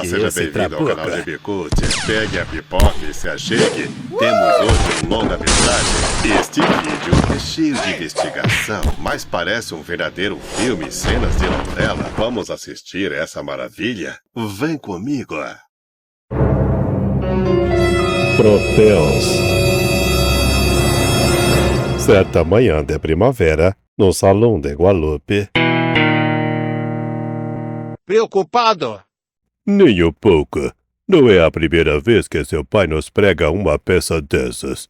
Olá, seja bem-vindo ao canal GB Cult. Pegue a pipoca e se achegue. Temos hoje um longa-metragem. Este vídeo é cheio de investigação, mas parece um verdadeiro filme, cenas de novela. Vamos assistir essa maravilha? Vem comigo. Proteus. Certa manhã de primavera, no Salão de Guadalupe. Preocupado? Nem um pouco. Não é a primeira vez que seu pai nos prega uma peça dessas.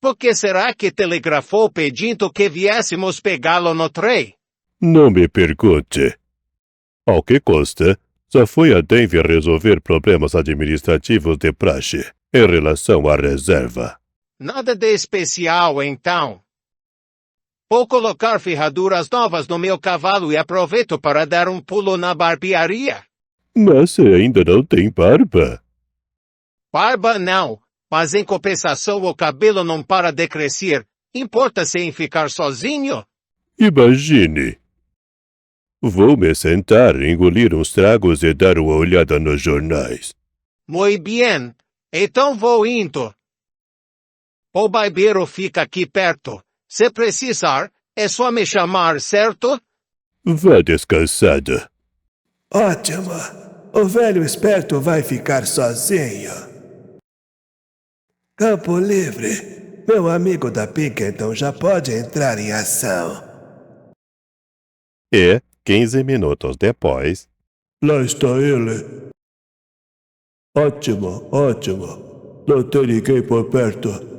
Por que será que telegrafou pedindo que viéssemos pegá-lo no trem? Não me pergunte. Ao que consta, só foi a Denver resolver problemas administrativos de praxe em relação à reserva. Nada de especial, então. Vou colocar ferraduras novas no meu cavalo e aproveito para dar um pulo na barbearia. Mas você ainda não tem barba. Barba não, mas em compensação o cabelo não para de crescer. Importa-se em ficar sozinho? Imagine. Vou me sentar, engolir uns tragos e dar uma olhada nos jornais. Muito bem, então vou indo. O barbeiro fica aqui perto. Se precisar, é só me chamar, certo? Vá descansada. Ótimo! O velho esperto vai ficar sozinho. Campo livre. Meu amigo da Pinkerton já pode entrar em ação. E, 15 minutos depois... Lá está ele. Ótimo, ótimo. Não tem ninguém por perto.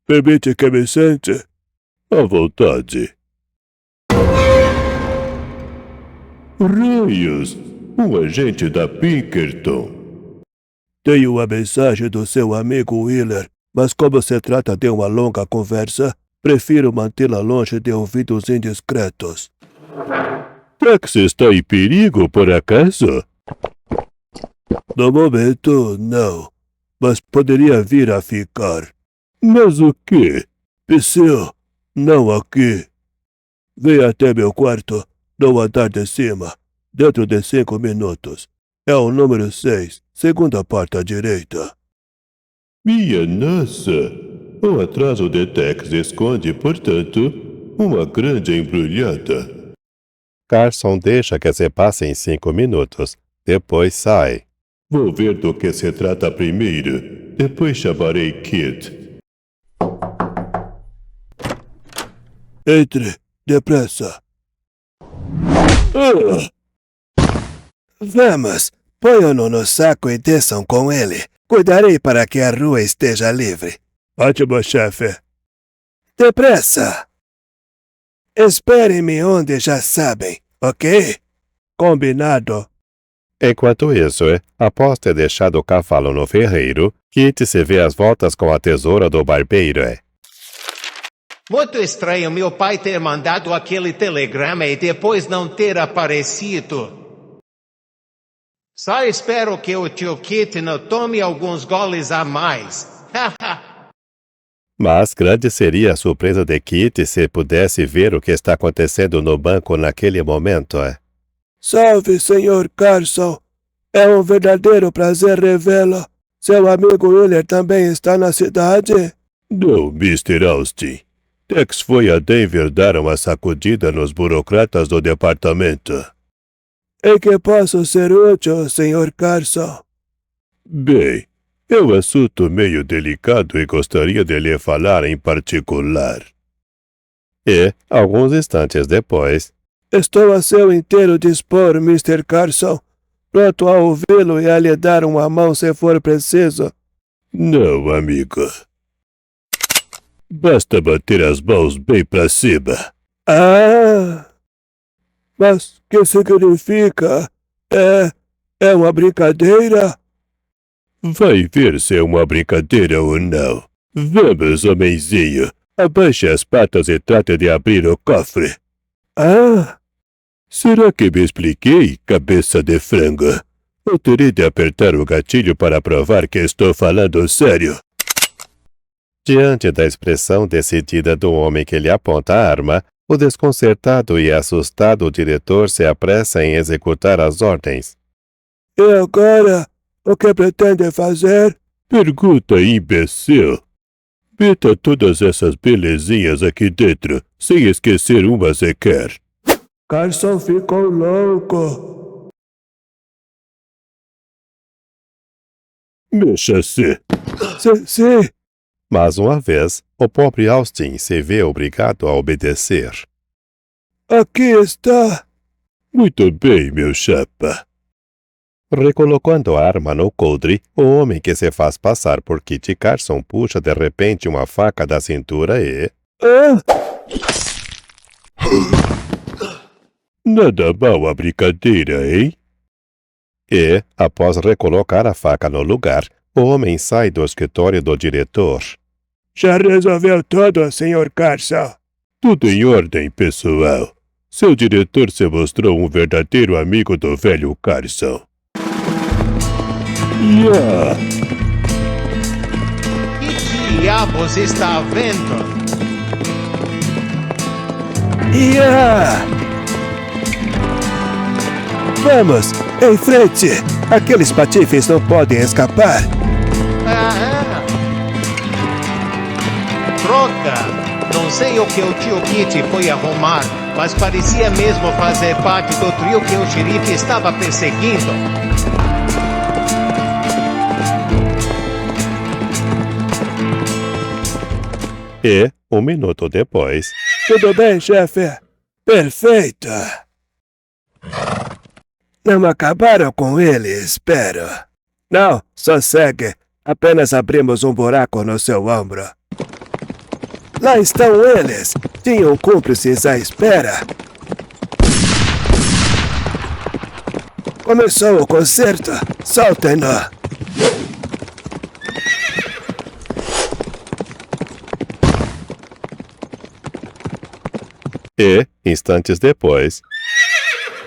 Permite que me sente? À vontade. Raios! Um agente da Pinkerton. Tenho a mensagem do seu amigo Wheeler, mas como se trata de uma longa conversa, prefiro mantê-la longe de ouvidos indiscretos. Tex está em perigo, por acaso? No momento, não. Mas poderia vir a ficar. Mas o quê? Psyu, não aqui. Venha até meu quarto, no andar de cima, dentro de 5 minutos. É o número 6, segunda porta à direita. Minha nossa! O atraso de Tex esconde, portanto, uma grande embrulhada. Carson deixa que se passem 5 minutos. Depois sai. Vou ver do que se trata primeiro. Depois chamarei Kit. Entre, depressa. Vamos, ponham-no no saco e desçam com ele. Cuidarei para que a rua esteja livre. Ótimo, chefe. Depressa! Esperem-me onde já sabem, ok? Combinado. Enquanto isso, após ter deixado o cavalo no ferreiro, Kit se vê às voltas com a tesoura do barbeiro. Muito estranho meu pai ter mandado aquele telegrama e depois não ter aparecido. Só espero que o tio Kit não tome alguns goles a mais. Mas grande seria a surpresa de Kit se pudesse ver o que está acontecendo no banco naquele momento. Salve, Sr. Carson. É um verdadeiro prazer revê-lo. Seu amigo Wheeler também está na cidade? Não, Mr. Austin. Tex foi a Denver dar uma sacudida nos burocratas do departamento. Em que posso ser útil, Sr. Carson? Bem, é um assunto meio delicado e gostaria de lhe falar em particular. E, alguns instantes depois... Estou a seu inteiro dispor, Mr. Carson. Pronto a ouvi-lo e a lhe dar uma mão se for preciso. Não, amigo. Basta bater as mãos bem pra cima. Ah! Mas que significa? É uma brincadeira? Vai ver se é uma brincadeira ou não. Vamos, homenzinho. Abaixe as patas e trate de abrir o cofre. Ah! Será que me expliquei, cabeça de frango? Eu terei de apertar o gatilho para provar que estou falando sério. Diante da expressão decidida do homem que lhe aponta a arma, O desconcertado e assustado diretor se apressa em executar as ordens. E agora, o que pretende fazer? Pergunta, imbecil. Meta todas essas belezinhas aqui dentro, sem esquecer uma sequer. Carson ficou louco. Mexa-se. Sim. Mais uma vez, o pobre Austin se vê obrigado a obedecer. Aqui está. Muito bem, meu chapa. Recolocando a arma no coldre, o homem que se faz passar por Kit Carson puxa de repente uma faca da cintura e... Nada mal a brincadeira, hein? E, após recolocar a faca no lugar, o homem sai do escritório do diretor. Já resolveu tudo, Sr. Carson? Tudo em ordem, pessoal. Seu diretor se mostrou um verdadeiro amigo do velho Carson. Yeah! Que diabos está vendo? Vamos, em frente! Aqueles patifes não podem escapar! Droga! Não sei o que o tio Kit foi arrumar, mas parecia mesmo fazer parte do trio que o xerife estava perseguindo. E, um minuto depois... Tudo bem, chefe? Perfeito! Não acabaram com ele, espero. Não, sossegue. Apenas abrimos um buraco no seu ombro. Lá estão eles! Tinham cúmplices à espera! Começou o concerto! Soltem-no! E, instantes depois...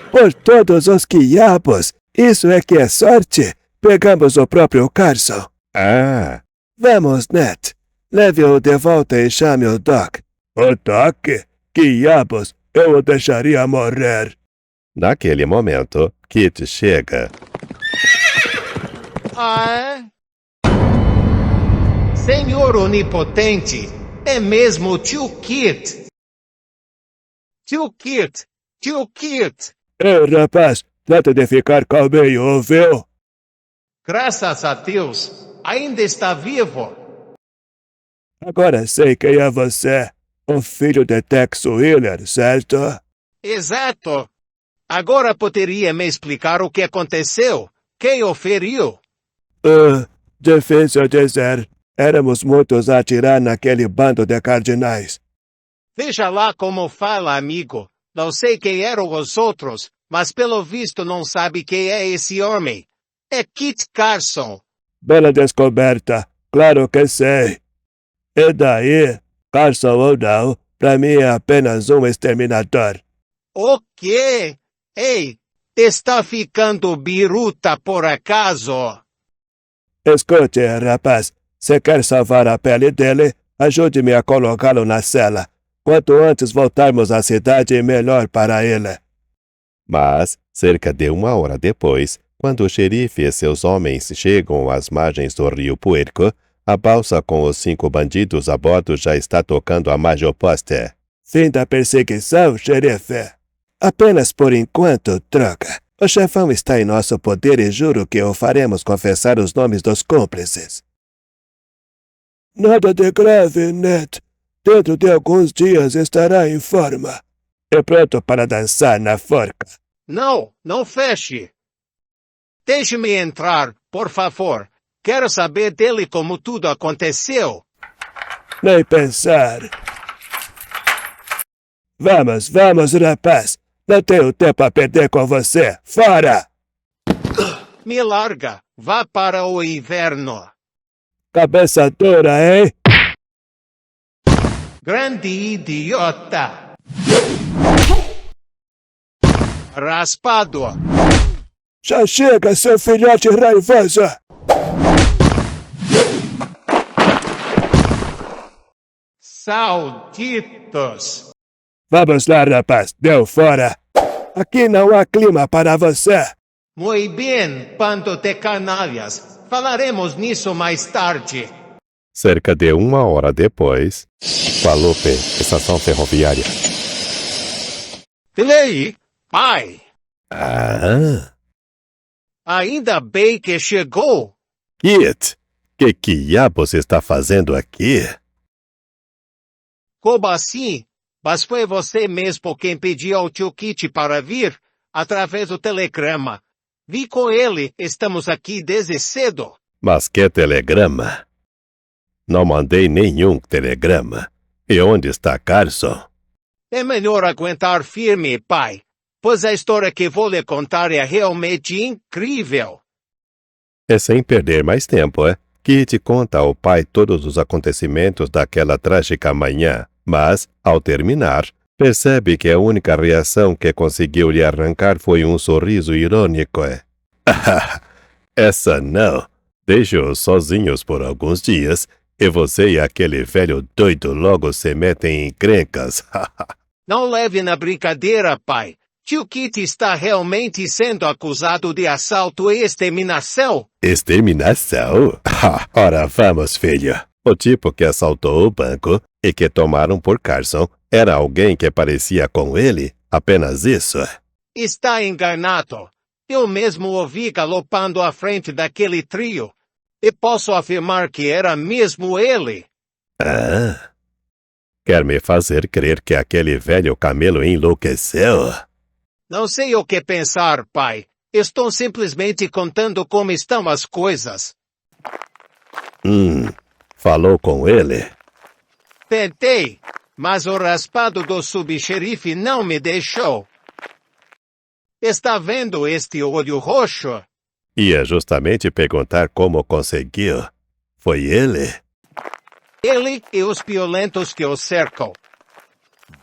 Por todos os quiabos! Isso é que é sorte! Pegamos o próprio Carson! Ah! Vamos, Ned! Leve-o de volta e chame o Doc. O Doc? Quiabos! Eu o deixaria morrer! Naquele momento, Kit chega. Senhor Onipotente, é mesmo o tio Kit. Tio Kit! Ei, rapaz, trata de ficar calminho, ouviu? Graças a Deus, ainda está vivo. Agora sei quem é você. O filho de Tex Wheeler, certo? Exato. Agora poderia me explicar o que aconteceu? Quem o feriu? Difícil dizer. Éramos muitos a atirar naquele bando de cardinais. Veja lá como fala, amigo. Não sei quem eram os outros, mas pelo visto não sabe quem é esse homem. É Kit Carson. Bela descoberta. Claro que sei. E daí, Carson ou não, pra mim é apenas um exterminador. O quê? Ei, está ficando biruta por acaso? Escute, rapaz. Se quer salvar a pele dele, ajude-me a colocá-lo na cela. Quanto antes voltarmos à cidade, melhor para ele. Mas, cerca de 1 hora depois, quando o xerife e seus homens chegam às margens do rio Puerco, a balsa com os 5 bandidos a bordo já está tocando a margem oposta. Fim da perseguição, xerife. Apenas por enquanto, troca. O chefão está em nosso poder e juro que o faremos confessar os nomes dos cúmplices. Nada de grave, Ned. Dentro de alguns dias estará em forma. E pronto para dançar na forca. Não feche. Deixe-me entrar, por favor. Quero saber dele como tudo aconteceu. Nem pensar. Vamos, rapaz. Não tenho tempo a perder com você. Fora! Me larga. Vá para o inverno. Cabeça dura, hein? Grande idiota. Raspado. Já chega, seu filhote raivoso! Sauditos. Vamos lá, rapaz. Deu fora. Aqui não há clima para você. Muy bien, bando de canalhas. Falaremos nisso mais tarde. Cerca de 1 hora depois, Guadalupe, estação ferroviária. Delay, pai. Ah, Ainda bem que chegou. Kit, que diabos está fazendo aqui? Como assim? Mas foi você mesmo quem pediu ao tio Kit para vir, através do telegrama. Vi com ele, estamos aqui desde cedo. Mas que telegrama? Não mandei nenhum telegrama. E onde está Carson? É melhor aguentar firme, pai, pois a história que vou lhe contar é realmente incrível. E sem perder mais tempo, Kit conta ao pai todos os acontecimentos daquela trágica manhã, mas, ao terminar, percebe que a única reação que conseguiu lhe arrancar foi um sorriso irônico. Essa não. Deixe-os sozinhos por alguns dias e você e aquele velho doido logo se metem em encrencas. Não leve na brincadeira, pai. Tio Kit está realmente sendo acusado de assalto e exterminação. Exterminação? Ora vamos, filho. O tipo que assaltou o banco e que tomaram por Carson era alguém que parecia com ele? Apenas isso? Está enganado. Eu mesmo o vi galopando à frente daquele trio. E posso afirmar que era mesmo ele. Ah. Quer me fazer crer que aquele velho camelo enlouqueceu? Não sei o que pensar, pai. Estou simplesmente contando como estão as coisas. Falou com ele? Tentei, mas o raspado do subxerife não me deixou. Está vendo este olho roxo? Ia justamente perguntar como conseguiu. Foi ele? Ele e os violentos que o cercam.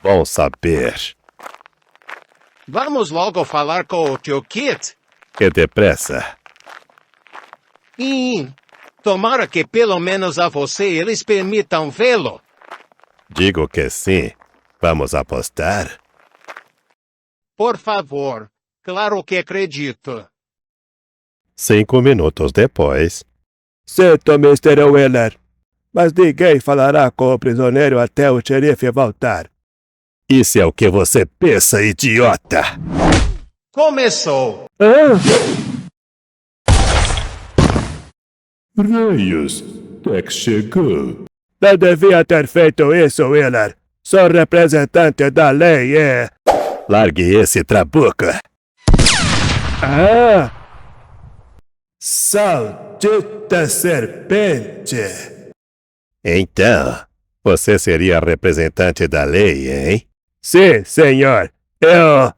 Bom saber. Vamos logo falar com o tio Kit. Que depressa. Tomara que pelo menos a você eles permitam vê-lo. Digo que sim. Vamos apostar? Por favor. Claro que acredito. 5 minutos depois. Sinto, Mr. Wheeler. Mas ninguém falará com o prisioneiro até o xerife voltar. Isso é o que você pensa, idiota! Começou! Raios! Tex chegou. Não devia ter feito isso, Wheeler. Sou representante da lei e... Largue esse trabuco! Saldita serpente! Então, você seria representante da lei, hein? Sim, senhor. Eu...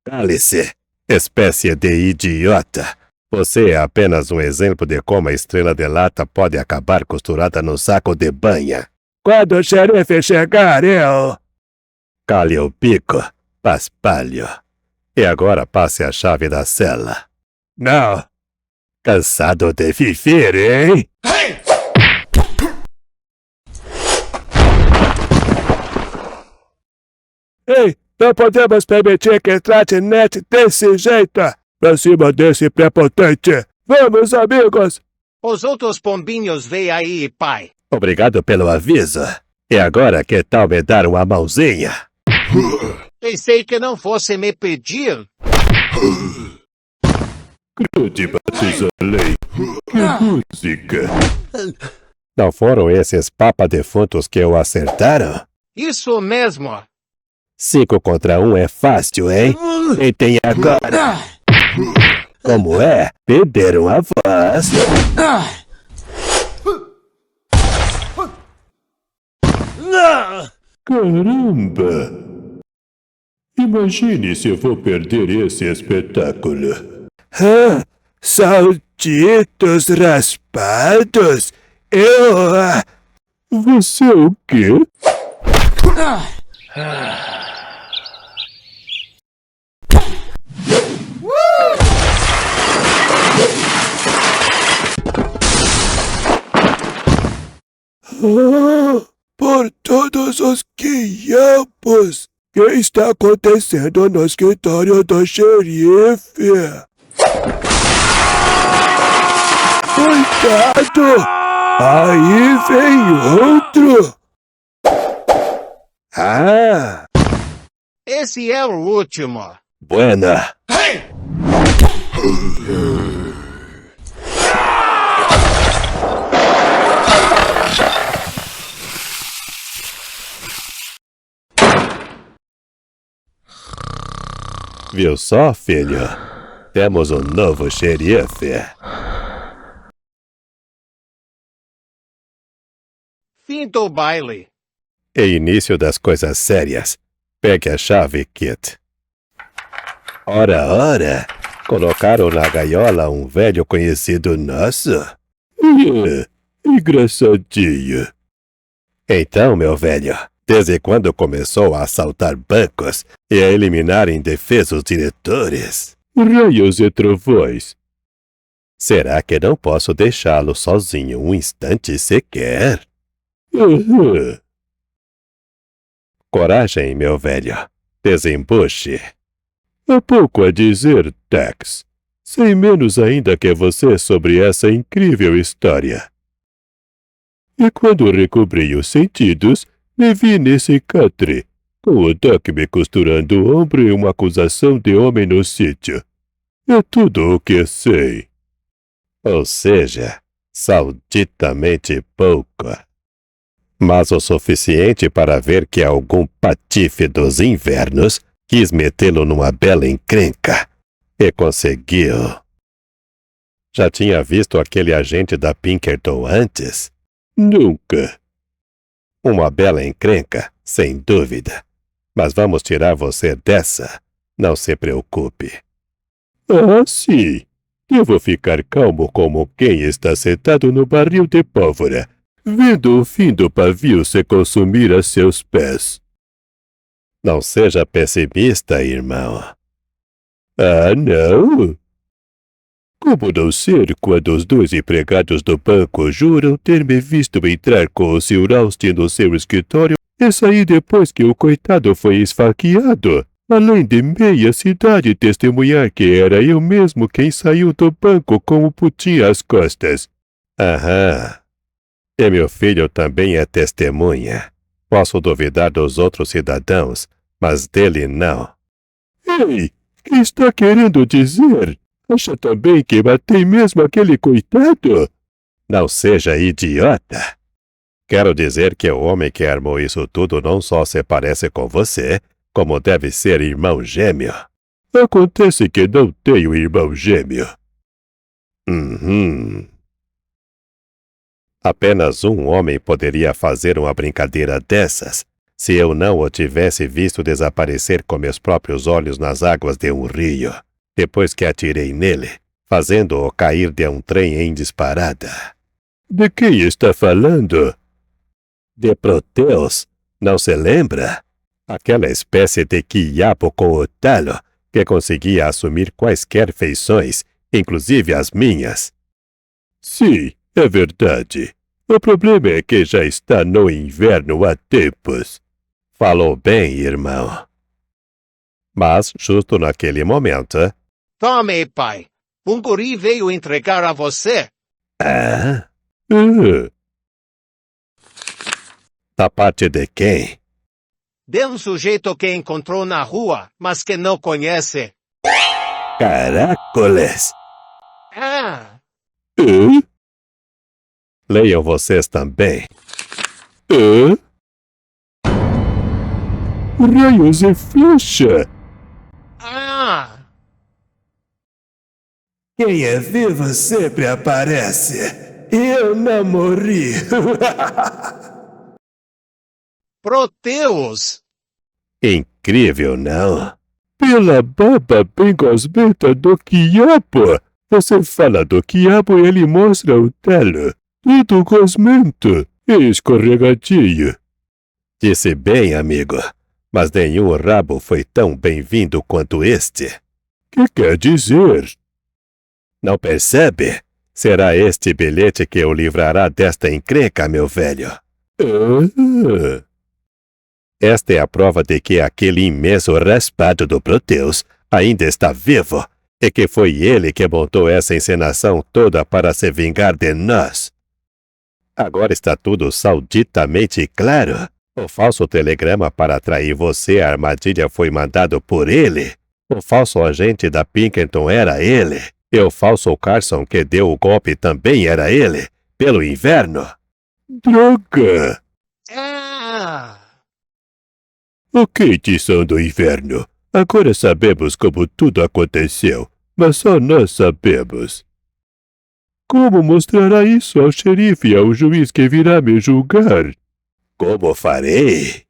Cale-se, espécie de idiota. Você é apenas um exemplo de como a estrela de lata pode acabar costurada no saco de banha. Quando o xerife chegar, eu... Cale o bico, paspalho. E agora passe a chave da cela. Não. Cansado de viver, hein? Ei, não podemos permitir que trate Ned desse jeito. Pra cima desse prepotente. Vamos, amigos. Os outros pombinhos vêm aí, pai. Obrigado pelo aviso. E agora que tal me dar uma mãozinha? Pensei que não fosse me pedir. Grande Batusalém. Que música. Não foram esses papa-defuntos que o acertaram? Isso mesmo. 5 contra 1 é fácil, hein? Quem tem agora? Como é? Perderam a voz. Caramba! Imagine se eu vou perder esse espetáculo. Salditos raspados? Eu... Você é o quê? Por todos os quiabos! que está acontecendo no escritório do xerife? Cuidado! Aí vem outro! Ah! Esse é o último. Buena! Viu só, filho? Temos um novo xerife. Fim do baile. E início das coisas sérias. Pegue a chave, Kit. Ora, ora! Colocaram na gaiola um velho conhecido nosso? Engraçadinho. Então, meu velho, desde quando começou a assaltar bancos e a eliminar indefesos diretores? Raios e trovões. Será que não posso deixá-lo sozinho um instante sequer? Coragem, meu velho. Desembuche. Há pouco a dizer, Tex. Sei menos ainda que você sobre essa incrível história. E quando recobri os sentidos, me vi nesse catre, com o Duck me costurando o ombro e uma acusação de homem no sítio. É tudo o que sei. Ou seja, sauditamente pouco. Mas o suficiente para ver que algum patife dos invernos quis metê-lo numa bela encrenca. E conseguiu. Já tinha visto aquele agente da Pinkerton antes? Nunca. Uma bela encrenca, sem dúvida. Mas vamos tirar você dessa. Não se preocupe. Ah, sim. Devo ficar calmo como quem está sentado no barril de pólvora, vendo o fim do pavio se consumir a seus pés. Não seja pessimista, irmão. Ah, não? Como não ser quando os dois empregados do banco juram ter me visto entrar com o Sr. Austin no seu escritório e sair depois que o coitado foi esfaqueado, além de meia cidade testemunhar que era eu mesmo quem saiu do banco com o putim às costas. Aham. E meu filho também é testemunha. Posso duvidar dos outros cidadãos, mas dele não. Ei, que está querendo dizer? Acha também que matei mesmo aquele coitado? Não seja idiota. Quero dizer que o homem que armou isso tudo não só se parece com você, como deve ser irmão gêmeo. Acontece que não tenho irmão gêmeo. Apenas um homem poderia fazer uma brincadeira dessas, se eu não o tivesse visto desaparecer com meus próprios olhos nas águas de um rio, depois que atirei nele, fazendo-o cair de um trem em disparada. De quem está falando? De Proteus, não se lembra? Aquela espécie de quiapo com o talo que conseguia assumir quaisquer feições, inclusive as minhas. Sim, é verdade. O problema é que já está no inverno há tempos. Falou bem, irmão. Mas, justo naquele momento... Tome, pai. Um guri veio entregar a você. Ah? Da parte de quem? De um sujeito que encontrou na rua, mas que não conhece. Caracoles! Ah! Leiam vocês também. Raios e flecha! Ah! Quem é vivo sempre aparece. Eu não morri. Proteus! Incrível, não? Pela baba bem gosmenta do quiabo! Você fala do quiabo e ele mostra o talo. Tudo gosmento e escorregadio. Disse bem, amigo, mas nenhum rabo foi tão bem-vindo quanto este. Que quer dizer? Não percebe? Será este bilhete que o livrará desta encrenca, meu velho. Esta é a prova de que aquele imenso raspado do Proteus ainda está vivo e que foi ele que montou essa encenação toda para se vingar de nós. Agora está tudo sauditamente claro. O falso telegrama para atrair você à armadilha foi mandado por ele. O falso agente da Pinkerton era ele. E o falso Carson que deu o golpe também era ele, pelo inverno. Droga! Ah! Ok, Tição do Inverno. Agora sabemos como tudo aconteceu, mas só nós sabemos. Como mostrará isso ao xerife e ao juiz que virá me julgar? Como farei?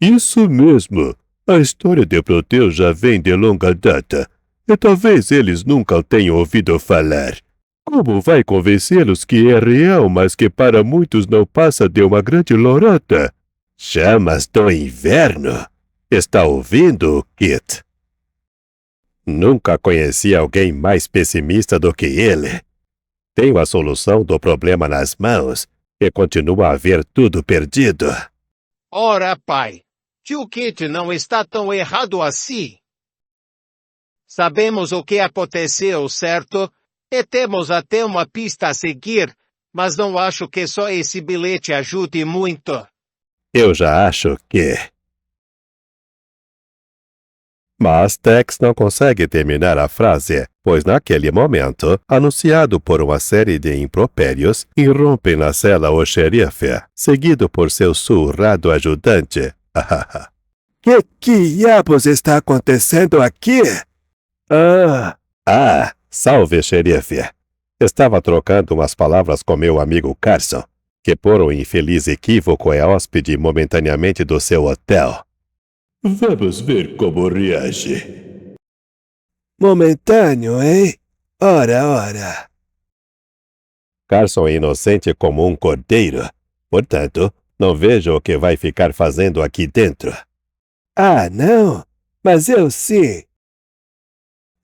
Isso mesmo. A história de Proteus já vem de longa data, e talvez eles nunca o tenham ouvido falar. Como vai convencê-los que é real, mas que para muitos não passa de uma grande lorota? Chamas do inverno? Está ouvindo, Kit? Nunca conheci alguém mais pessimista do que ele. Tenho a solução do problema nas mãos e continua a ver tudo perdido. Ora, pai, tio Kit não está tão errado assim. Sabemos o que aconteceu, certo? E temos até uma pista a seguir, mas não acho que só esse bilhete ajude muito. Eu já acho que... Mas Tex não consegue terminar a frase, pois naquele momento, anunciado por uma série de impropérios, irrompe na cela o xerife, seguido por seu surrado ajudante. Que diabos está acontecendo aqui? Salve, xerife. Estava trocando umas palavras com meu amigo Carson, que por um infeliz equívoco é hóspede momentaneamente do seu hotel. Vamos ver como reage. Momentâneo, hein? Ora. Carson é inocente como um cordeiro. Portanto, não vejo o que vai ficar fazendo aqui dentro. Ah, não? Mas eu sim.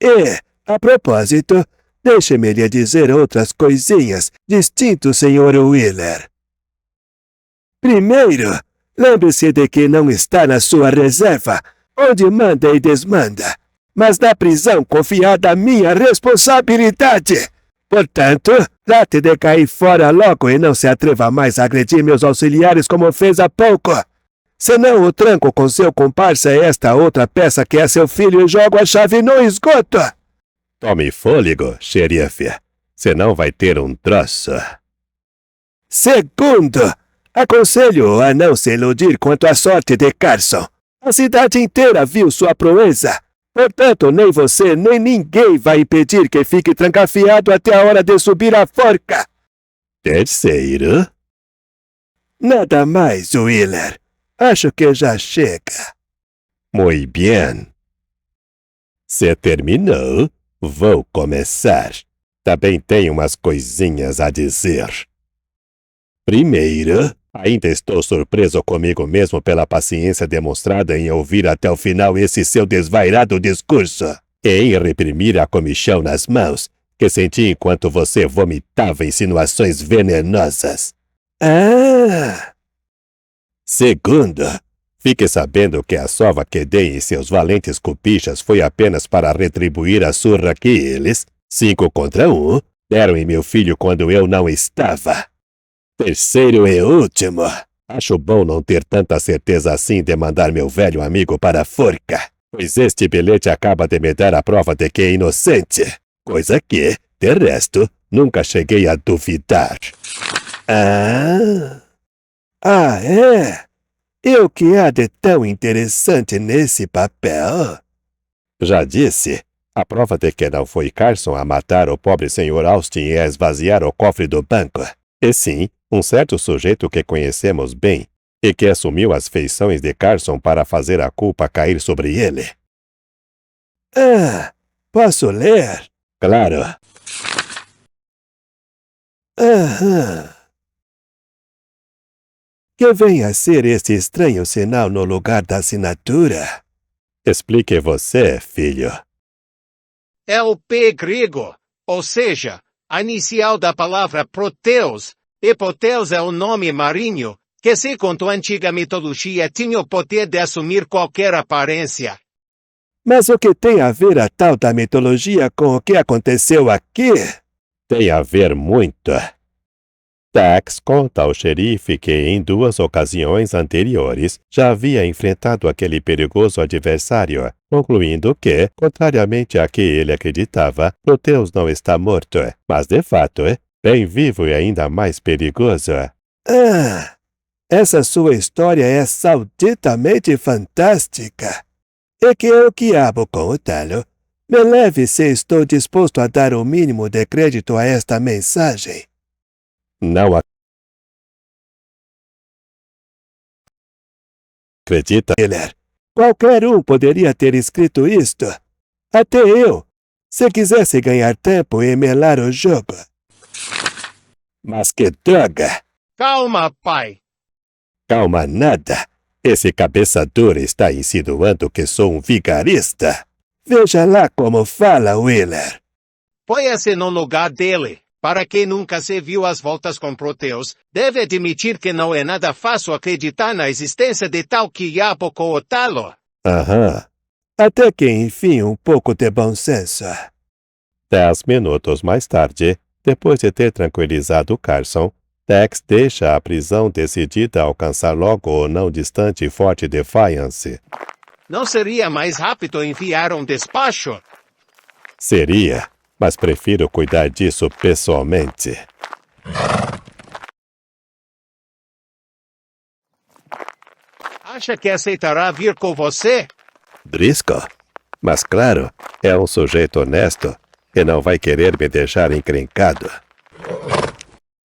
E, a propósito, deixe-me lhe dizer outras coisinhas, distinto, Sr. Wheeler. Primeiro, lembre-se de que não está na sua reserva, onde manda e desmanda, mas na prisão confiada à minha responsabilidade. Portanto, trate de cair fora logo e não se atreva mais a agredir meus auxiliares como fez há pouco. Senão o tranco com seu comparsa e esta outra peça que é seu filho e jogo a chave no esgoto. Tome fôlego, xerife. Senão vai ter um troço. Segundo, aconselho-o a não se iludir quanto à sorte de Carson. A cidade inteira viu sua proeza. Portanto, nem você nem ninguém vai impedir que fique trancafiado até a hora de subir a forca. Terceiro. Nada mais, Wheeler. Acho que já chega. Muy bien. Se terminou, vou começar. Também tenho umas coisinhas a dizer. Primeiro, ainda estou surpreso comigo mesmo pela paciência demonstrada em ouvir até o final esse seu desvairado discurso e em reprimir a comichão nas mãos que senti enquanto você vomitava insinuações venenosas. Segundo, fique sabendo que a sova que dei em seus valentes cupichas foi apenas para retribuir a surra que eles, 5 contra 1, deram em meu filho quando eu não estava. Terceiro e último, acho bom não ter tanta certeza assim de mandar meu velho amigo para a forca, pois este bilhete acaba de me dar a prova de que é inocente, coisa que, de resto, nunca cheguei a duvidar. É? E o que há de tão interessante nesse papel? Já disse, a prova de que não foi Carson a matar o pobre Sr. Austin e a esvaziar o cofre do banco, e sim, um certo sujeito que conhecemos bem e que assumiu as feições de Carson para fazer a culpa cair sobre ele. Posso ler? Claro. Que venha a ser esse estranho sinal no lugar da assinatura? Explique você, filho. É o P grego, ou seja, a inicial da palavra Proteus. E Proteus é o nome marinho, que segundo a antiga mitologia tinha o poder de assumir qualquer aparência. Mas o que tem a ver a tal da mitologia com o que aconteceu aqui? Tem a ver muito. Tex conta ao xerife que em 2 ocasiões anteriores já havia enfrentado aquele perigoso adversário, concluindo que, contrariamente a que ele acreditava, Proteus não está morto, mas de fato, bem vivo e ainda mais perigoso. Ah, essa sua história é sauditamente fantástica. E que eu quiabo com o talo. Me leve se estou disposto a dar o mínimo de crédito a esta mensagem. Não acredita? Miller, qualquer um poderia ter escrito isto. Até eu, se quisesse ganhar tempo e melar o jogo. Mas que droga! Calma, pai. Calma nada. Esse cabeça dura está insinuando que sou um vigarista. Veja lá como fala, Wheeler. Põe-se no lugar dele. Para quem nunca se viu às voltas com Proteus, deve admitir que não é nada fácil acreditar na existência de tal quiabo com o talo. Aham. Até que, enfim, um pouco de bom senso. 10 minutos mais tarde, depois de ter tranquilizado Carson, Tex deixa a prisão decidida a alcançar logo o não distante Forte Defiance. Não seria mais rápido enviar um despacho? Seria, mas prefiro cuidar disso pessoalmente. Acha que aceitará vir com você? Driscoll? Mas claro, é um sujeito honesto e não vai querer me deixar encrencado.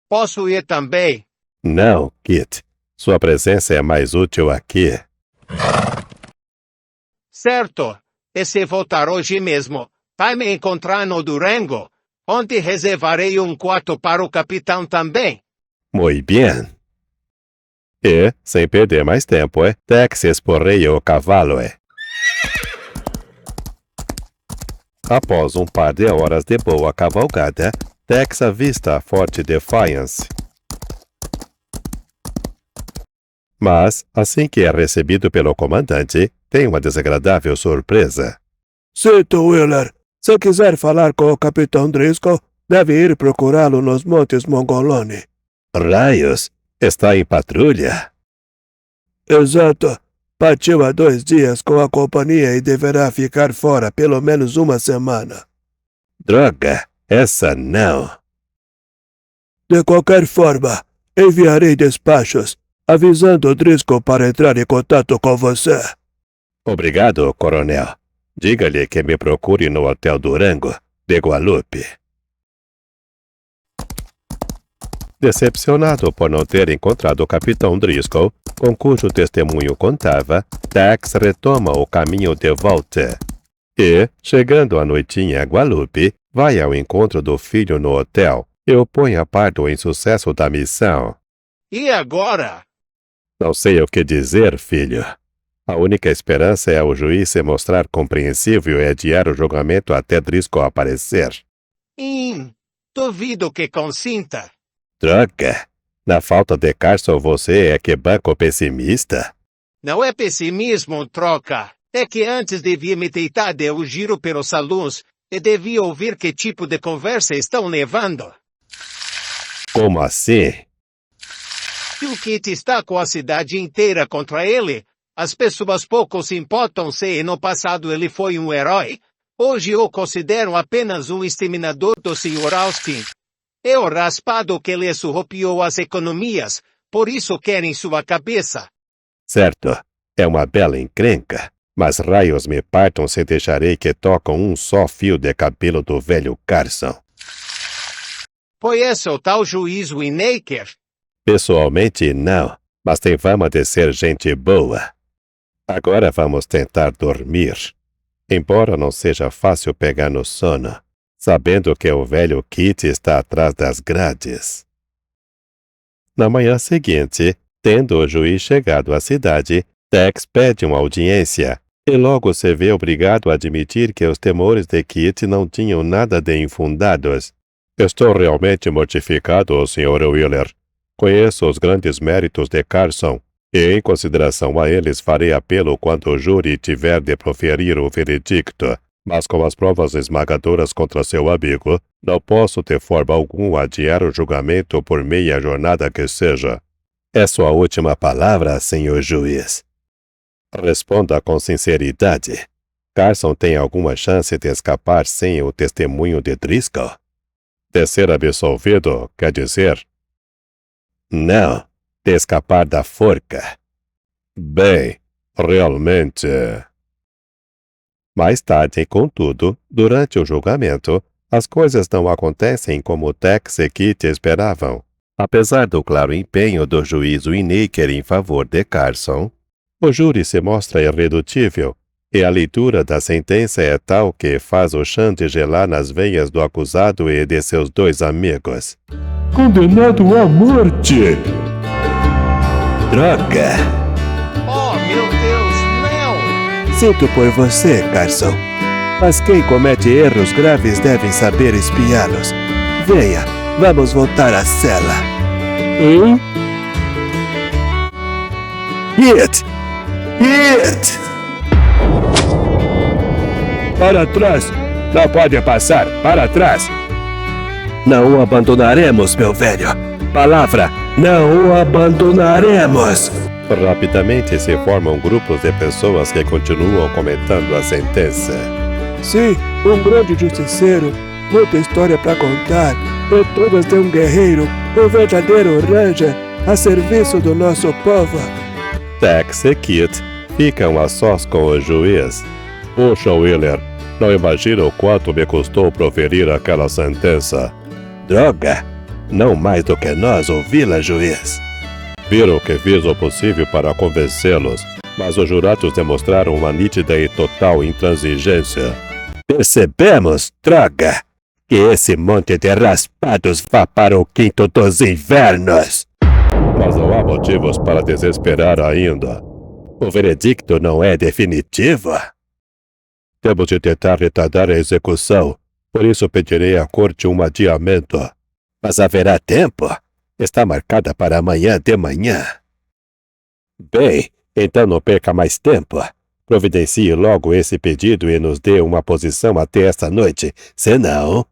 Posso ir também? Não, Kit. Sua presença é mais útil aqui. Certo. E se voltar hoje mesmo, vai me encontrar no Durango, onde reservarei um quarto para o capitão também. Muito bem. E, sem perder mais tempo, Tex esporreia o cavalo. Após um par de horas de boa cavalgada, Tex avista a Forte Defiance. Mas, assim que é recebido pelo comandante, tem uma desagradável surpresa. Sinto, Wheeler. Se quiser falar com o Capitão Driscoll, deve ir procurá-lo nos Montes Mongolone. Raios! Está em patrulha? Exato. Partiu há 2 dias com a companhia e deverá ficar fora pelo menos 1 semana. Droga! Essa não! De qualquer forma, enviarei despachos, avisando o Driscoll para entrar em contato com você. Obrigado, coronel. Diga-lhe que me procure no Hotel Durango, de Guadalupe. Decepcionado por não ter encontrado o capitão Driscoll, com cujo testemunho contava, Tex retoma o caminho de volta. E, chegando à noitinha a Guadalupe, vai ao encontro do filho no hotel e o põe a par do insucesso da missão. E agora? Não sei o que dizer, filho. A única esperança é o juiz se mostrar compreensível e adiar o julgamento até Driscoll aparecer. Duvido que consinta. Droga! Na falta de Carson você é que banco pessimista? Não é pessimismo, troca. É que antes devia me deitar de o giro pelos salões e devia ouvir que tipo de conversa estão levando. Como assim? Se o Kit está com a cidade inteira contra ele, as pessoas pouco se importam se no passado ele foi um herói. Hoje o consideram apenas um exterminador do Sr. Austin. É o raspado que lhe surrupiou as economias, por isso querem sua cabeça. Certo, é uma bela encrenca, mas raios me partam se deixarei que tocam um só fio de cabelo do velho Carson. Conhece o tal juiz Winaker? Pessoalmente, não, mas tem fama de ser gente boa. Agora vamos tentar dormir. Embora não seja fácil pegar no sono, sabendo que o velho Kit está atrás das grades. Na manhã seguinte, tendo o juiz chegado à cidade, Tex pede uma audiência e logo se vê obrigado a admitir que os temores de Kit não tinham nada de infundados. Estou realmente mortificado, Sr. Wheeler. Conheço os grandes méritos de Carson, e em consideração a eles farei apelo quando o júri tiver de proferir o veredicto. Mas com as provas esmagadoras contra seu amigo, não posso de forma alguma adiar o julgamento por meia jornada que seja. É sua última palavra, senhor juiz. Responda com sinceridade. Carson tem alguma chance de escapar sem o testemunho de Driscoll? De ser absolvido, quer dizer? Não, de escapar da forca. Bem, realmente... Mais tarde, contudo, durante o julgamento, as coisas não acontecem como Tex e Kit esperavam. Apesar do claro empenho do juiz Winokur em favor de Carson, o júri se mostra irredutível, e a leitura da sentença é tal que faz o chão gelar nas veias do acusado e de seus dois amigos. Condenado à morte! Droga! Oh, meu Deus, não! Sinto por você, Carson. Mas quem comete erros graves deve saber espiá-los. Venha, vamos voltar à cela. Hit! Hit! Para trás! Não pode passar! Para trás! Não o abandonaremos, meu velho! Palavra! Não o abandonaremos! Rapidamente se formam grupos de pessoas que continuam comentando a sentença. Sim, um grande justiceiro, muita história para contar, e todas de um guerreiro, um verdadeiro ranger, a serviço do nosso povo. Tex e Kit ficam a sós com o juiz. Puxa, Wheeler, não imagina o quanto me custou proferir aquela sentença. Droga! Não mais do que nós ouvi-la, juiz. Viram que fiz o possível para convencê-los, mas os jurados demonstraram uma nítida e total intransigência. Percebemos, droga, que esse monte de raspados vá para o quinto dos invernos. Mas não há motivos para desesperar ainda. O veredicto não é definitivo. Temos de tentar retardar a execução, por isso pedirei à corte um adiamento. Mas haverá tempo? Está marcada para amanhã de manhã. Bem, então não perca mais tempo. Providencie logo esse pedido e nos dê uma posição até esta noite. Senão...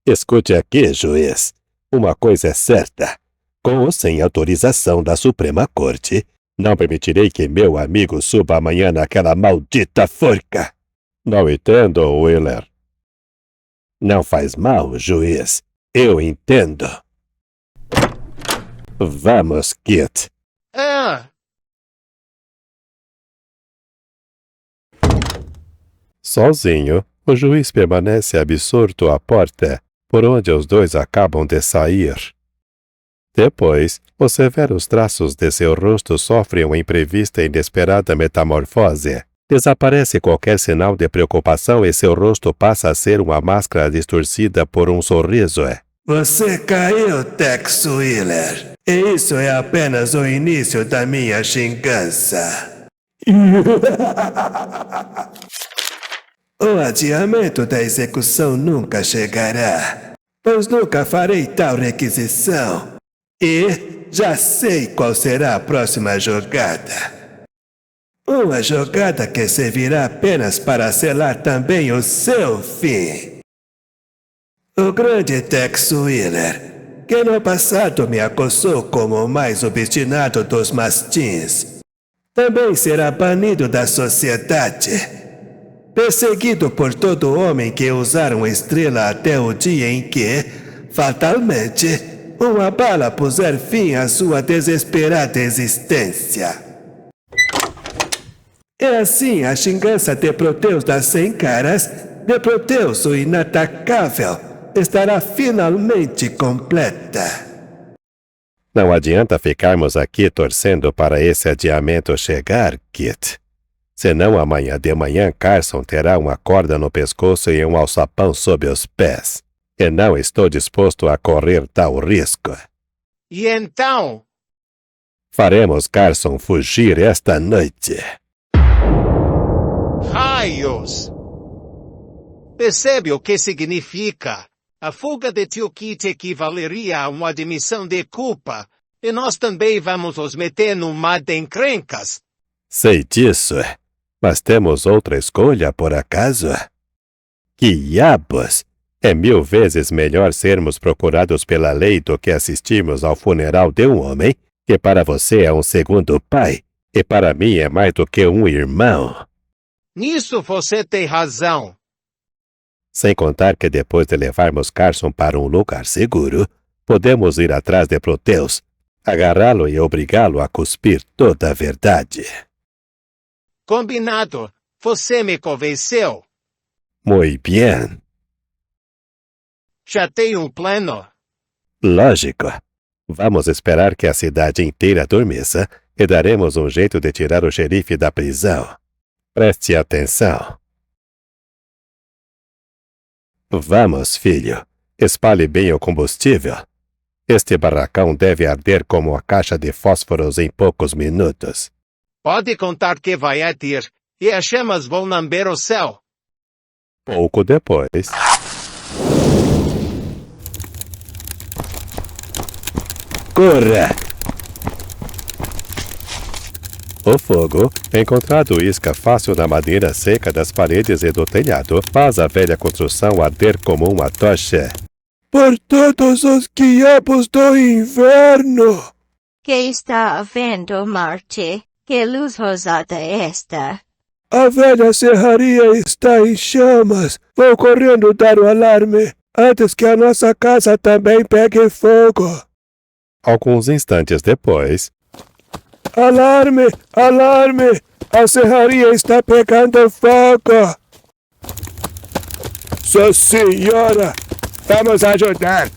Escute aqui, juiz. Uma coisa é certa. Com ou sem autorização da Suprema Corte, não permitirei que meu amigo suba amanhã naquela maldita forca. Não entendo, Wheeler. Não faz mal, juiz. Eu entendo. Vamos, Kit. Ah! Sozinho, o juiz permanece absorto à porta, por onde os dois acabam de sair. Depois, os severos traços de seu rosto sofrem uma imprevista e inesperada metamorfose. Desaparece qualquer sinal de preocupação e seu rosto passa a ser uma máscara distorcida por um sorriso. Você caiu, Tex Wheeler. E isso é apenas o início da minha vingança. O adiamento da execução nunca chegará, pois nunca farei tal requisição. E já sei qual será a próxima jogada. Uma jogada que servirá apenas para selar também o seu fim. O grande Tex Wheeler, que no passado me acusou como o mais obstinado dos mastins, também será banido da sociedade, perseguido por todo homem que usar uma estrela até o dia em que, fatalmente, uma bala puser fim à sua desesperada existência. E assim a vingança de Proteus das 100 caras, de Proteus o inatacável, estará finalmente completa. Não adianta ficarmos aqui torcendo para esse adiamento chegar, Kit. Senão amanhã de manhã Carson terá uma corda no pescoço e um alçapão sob os pés. E não estou disposto a correr tal risco. E então? Faremos Carson fugir esta noite. Raios! Percebe o que significa? A fuga de tio Kit equivaleria a uma admissão de culpa, e nós também vamos os meter num mar de encrencas. Sei disso, mas temos outra escolha por acaso? Que diabos! É 1000 vezes melhor sermos procurados pela lei do que assistirmos ao funeral de um homem, que para você é um segundo pai, e para mim é mais do que um irmão. Nisso você tem razão. Sem contar que depois de levarmos Carson para um lugar seguro, podemos ir atrás de Proteus, agarrá-lo e obrigá-lo a cuspir toda a verdade. Combinado. Você me convenceu. Muito bem. Já tem um plano? Lógico. Vamos esperar que a cidade inteira adormeça e daremos um jeito de tirar o xerife da prisão. Preste atenção. Vamos, filho. Espalhe bem o combustível. Este barracão deve arder como a caixa de fósforos em poucos minutos. Pode contar que vai arder, e as chamas vão lamber o céu. Pouco depois... Corra! O fogo, encontrado isca fácil na madeira seca das paredes e do telhado, faz a velha construção arder como uma tocha. Por todos os diabos do inverno! Que está havendo, Marty? Que luz rosada é esta? A velha serraria está em chamas. Vou correndo dar o alarme, antes que a nossa casa também pegue fogo. Alguns instantes depois... Alarme! Alarme! A serraria está pegando fogo! Sua senhora! Vamos ajudar!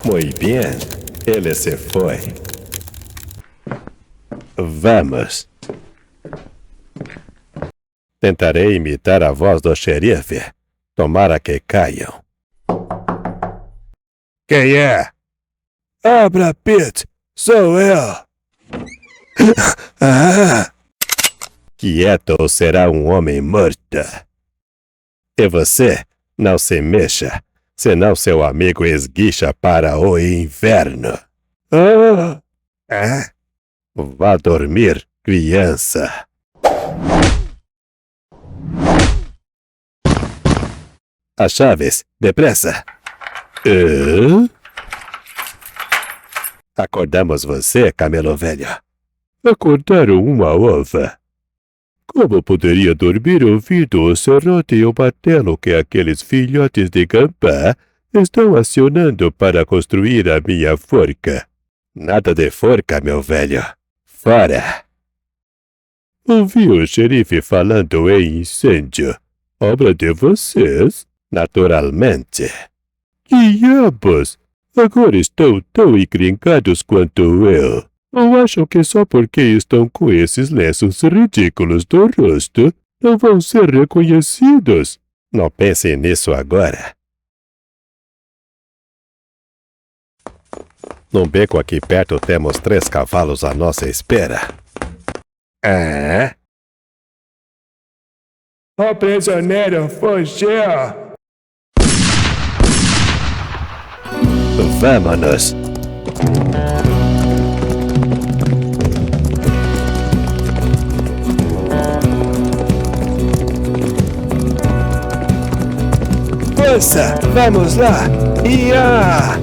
Muito bem, ele se foi. Vamos. Tentarei imitar a voz do xerife. Tomara que caiam. Quem é? Abra, Pete! Sou eu! Quieto ou será um homem morto. E você, não se mexa, senão seu amigo esguicha para o inferno. Vá dormir, criança. As chaves, depressa. Acordamos você, camelo velho. Acordaram uma ova. Como poderia dormir ouvindo o serrote e o martelo que aqueles filhotes de gambá estão acionando para construir a minha forca? Nada de forca, meu velho. Fora! Ouvi o xerife falando em incêndio. Obra de vocês? Naturalmente. Diabos! Agora estão tão encrencados quanto eu. Ou acham que só porque estão com esses lenços ridículos do rosto, não vão ser reconhecidos? Não pense nisso agora. Num beco aqui perto temos 3 cavalos à nossa espera. O prisioneiro fugiu! Vamos! Força! Vamos lá! Ia!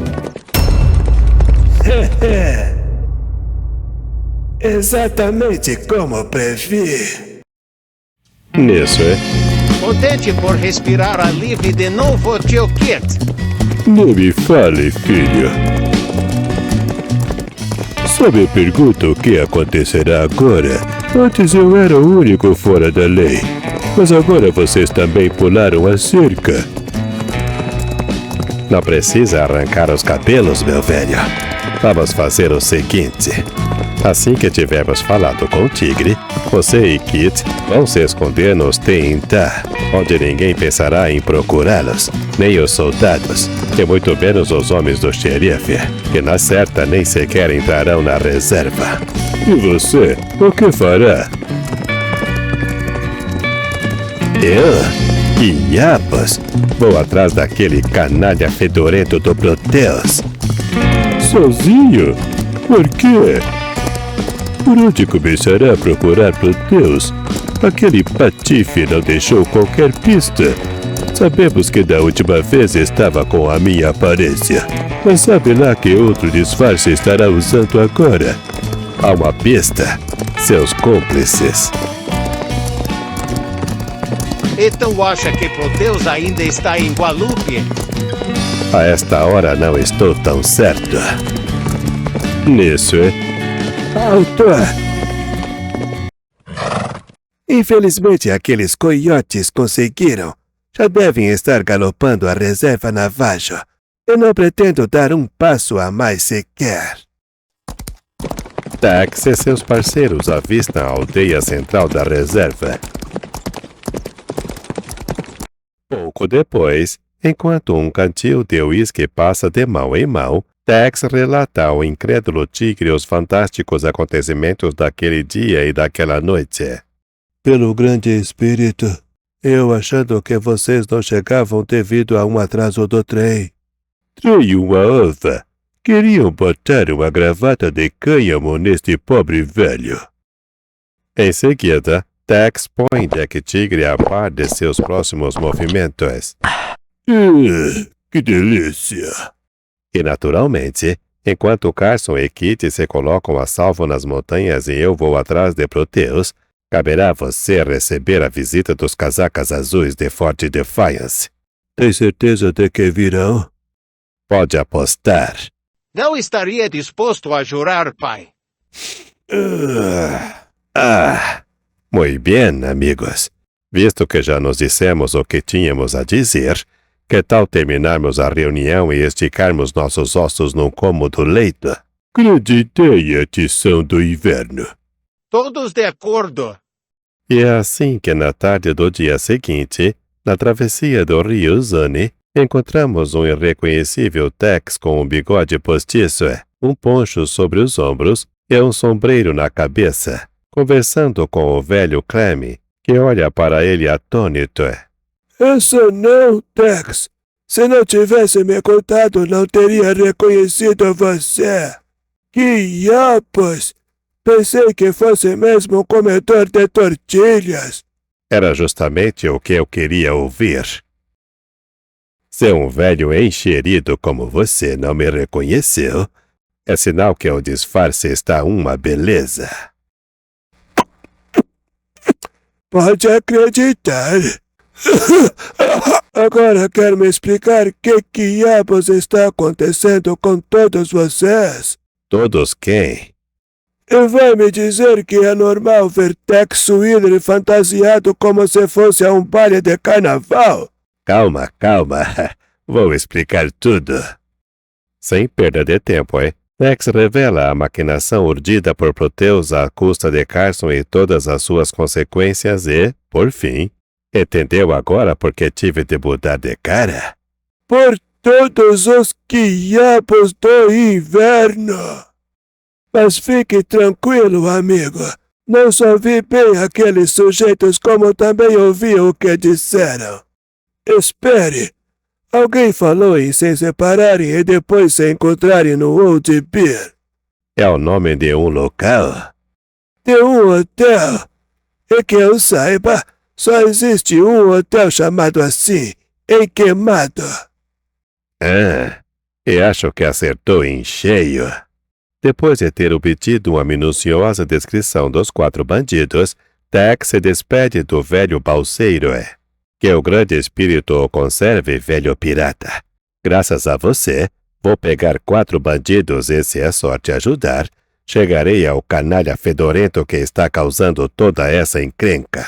Exatamente como previ. Nisso, Contente por respirar alívio de novo, tio Kit. Não me fale, filho. Só me pergunto o que acontecerá agora. Antes eu era o único fora da lei. Mas agora vocês também pularam a cerca. Não precisa arrancar os cabelos, meu velho. Vamos fazer o seguinte. Assim que tivermos falado com o tigre, você e Kit vão se esconder nos T.I.N.T.A., onde ninguém pensará em procurá-los, nem os soldados, e muito menos os homens do xerife, que na certa nem sequer entrarão na reserva. E você, o que fará? Que diabos? Vou atrás daquele canalha fedorento do Proteus. Sozinho? Por quê? Por onde começará a procurar Proteus? Aquele patife não deixou qualquer pista. Sabemos que da última vez estava com a minha aparência, mas sabe lá que outro disfarce estará usando agora? Há uma pista. Seus cúmplices. Então acha que Proteus ainda está em Guadalupe? A esta hora não estou tão certo. Nisso, Alto! Infelizmente, aqueles coiotes conseguiram. Já devem estar galopando a reserva Navajo. Eu não pretendo dar um passo a mais sequer. Tex e seus parceiros avistam a aldeia central da reserva. Pouco depois, enquanto um cantil de uísque passa de mão em mão, Tex relata ao incrédulo tigre os fantásticos acontecimentos daquele dia e daquela noite. Pelo grande espírito, eu achando que vocês não chegavam devido a um atraso do trem. Trem uma ova. Queriam botar uma gravata de cânhamo neste pobre velho. Em seguida, Tex põe Deck Tigre a par de seus próximos movimentos. Que delícia! E naturalmente, enquanto Carson e Kitty se colocam a salvo nas montanhas e eu vou atrás de Proteus, caberá a você receber a visita dos casacas azuis de Fort Defiance. Tem certeza de que virão? Pode apostar. Não estaria disposto a jurar, pai. Muito bem, amigos. Visto que já nos dissemos o que tínhamos a dizer, que tal terminarmos a reunião e esticarmos nossos ossos num cômodo leito? Grande ideia, tição do inverno. Todos de acordo. E é assim que na tarde do dia seguinte, na travessia do rio Zane, encontramos um irreconhecível Tex com um bigode postiço, um poncho sobre os ombros e um sombreiro na cabeça, conversando com o velho Clem, que olha para ele atônito. Essa não, Tex. Se não tivesse me contado, não teria reconhecido você. Que diabos! Pensei que fosse mesmo um comedor de tortilhas. Era justamente o que eu queria ouvir. Se um velho encherido como você não me reconheceu, é sinal que o disfarce está uma beleza. Pode acreditar. Agora quer me explicar que diabos está acontecendo com todos vocês? Todos quem? E vai me dizer que é normal ver Tex Wheeler fantasiado como se fosse a um baile de carnaval? Calma, calma. Vou explicar tudo. Sem perda de tempo, Tex revela a maquinação urdida por Proteus à custa de Carson e todas as suas consequências e, por fim, entendeu agora por que tive de mudar de cara? Por todos os diabos do inverno! Mas fique tranquilo, amigo. Não só vi bem aqueles sujeitos, como também ouvi o que disseram. Espere. Alguém falou em se separarem e depois se encontrarem no Old Beer. É o nome de um local? De um hotel. E que eu saiba, só existe um hotel chamado assim, em Queimado. E acho que acertou em cheio. Depois de ter obtido uma minuciosa descrição dos 4 bandidos, Tex se despede do velho balseiro. Que o grande espírito o conserve, velho pirata. Graças a você, vou pegar 4 bandidos e, se a sorte ajudar, chegarei ao canalha fedorento que está causando toda essa encrenca.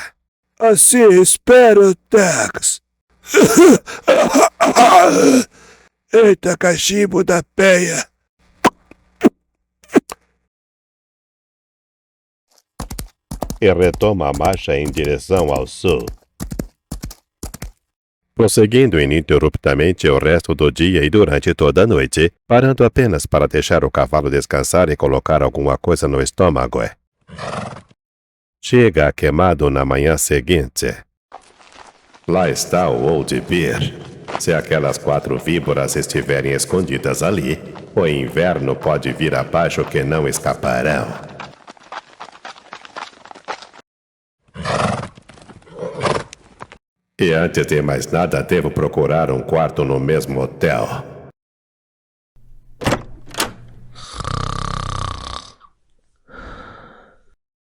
Assim espero, Tex. Eita, cachimbo da peia. E retoma a marcha em direção ao sul. Prosseguindo ininterruptamente o resto do dia e durante toda a noite, parando apenas para deixar o cavalo descansar e colocar alguma coisa no estômago. Chega a Queimado na manhã seguinte. Lá está o Old Bear. Se aquelas 4 víboras estiverem escondidas ali, o inverno pode vir abaixo que não escaparão. E antes de mais nada, devo procurar um quarto no mesmo hotel.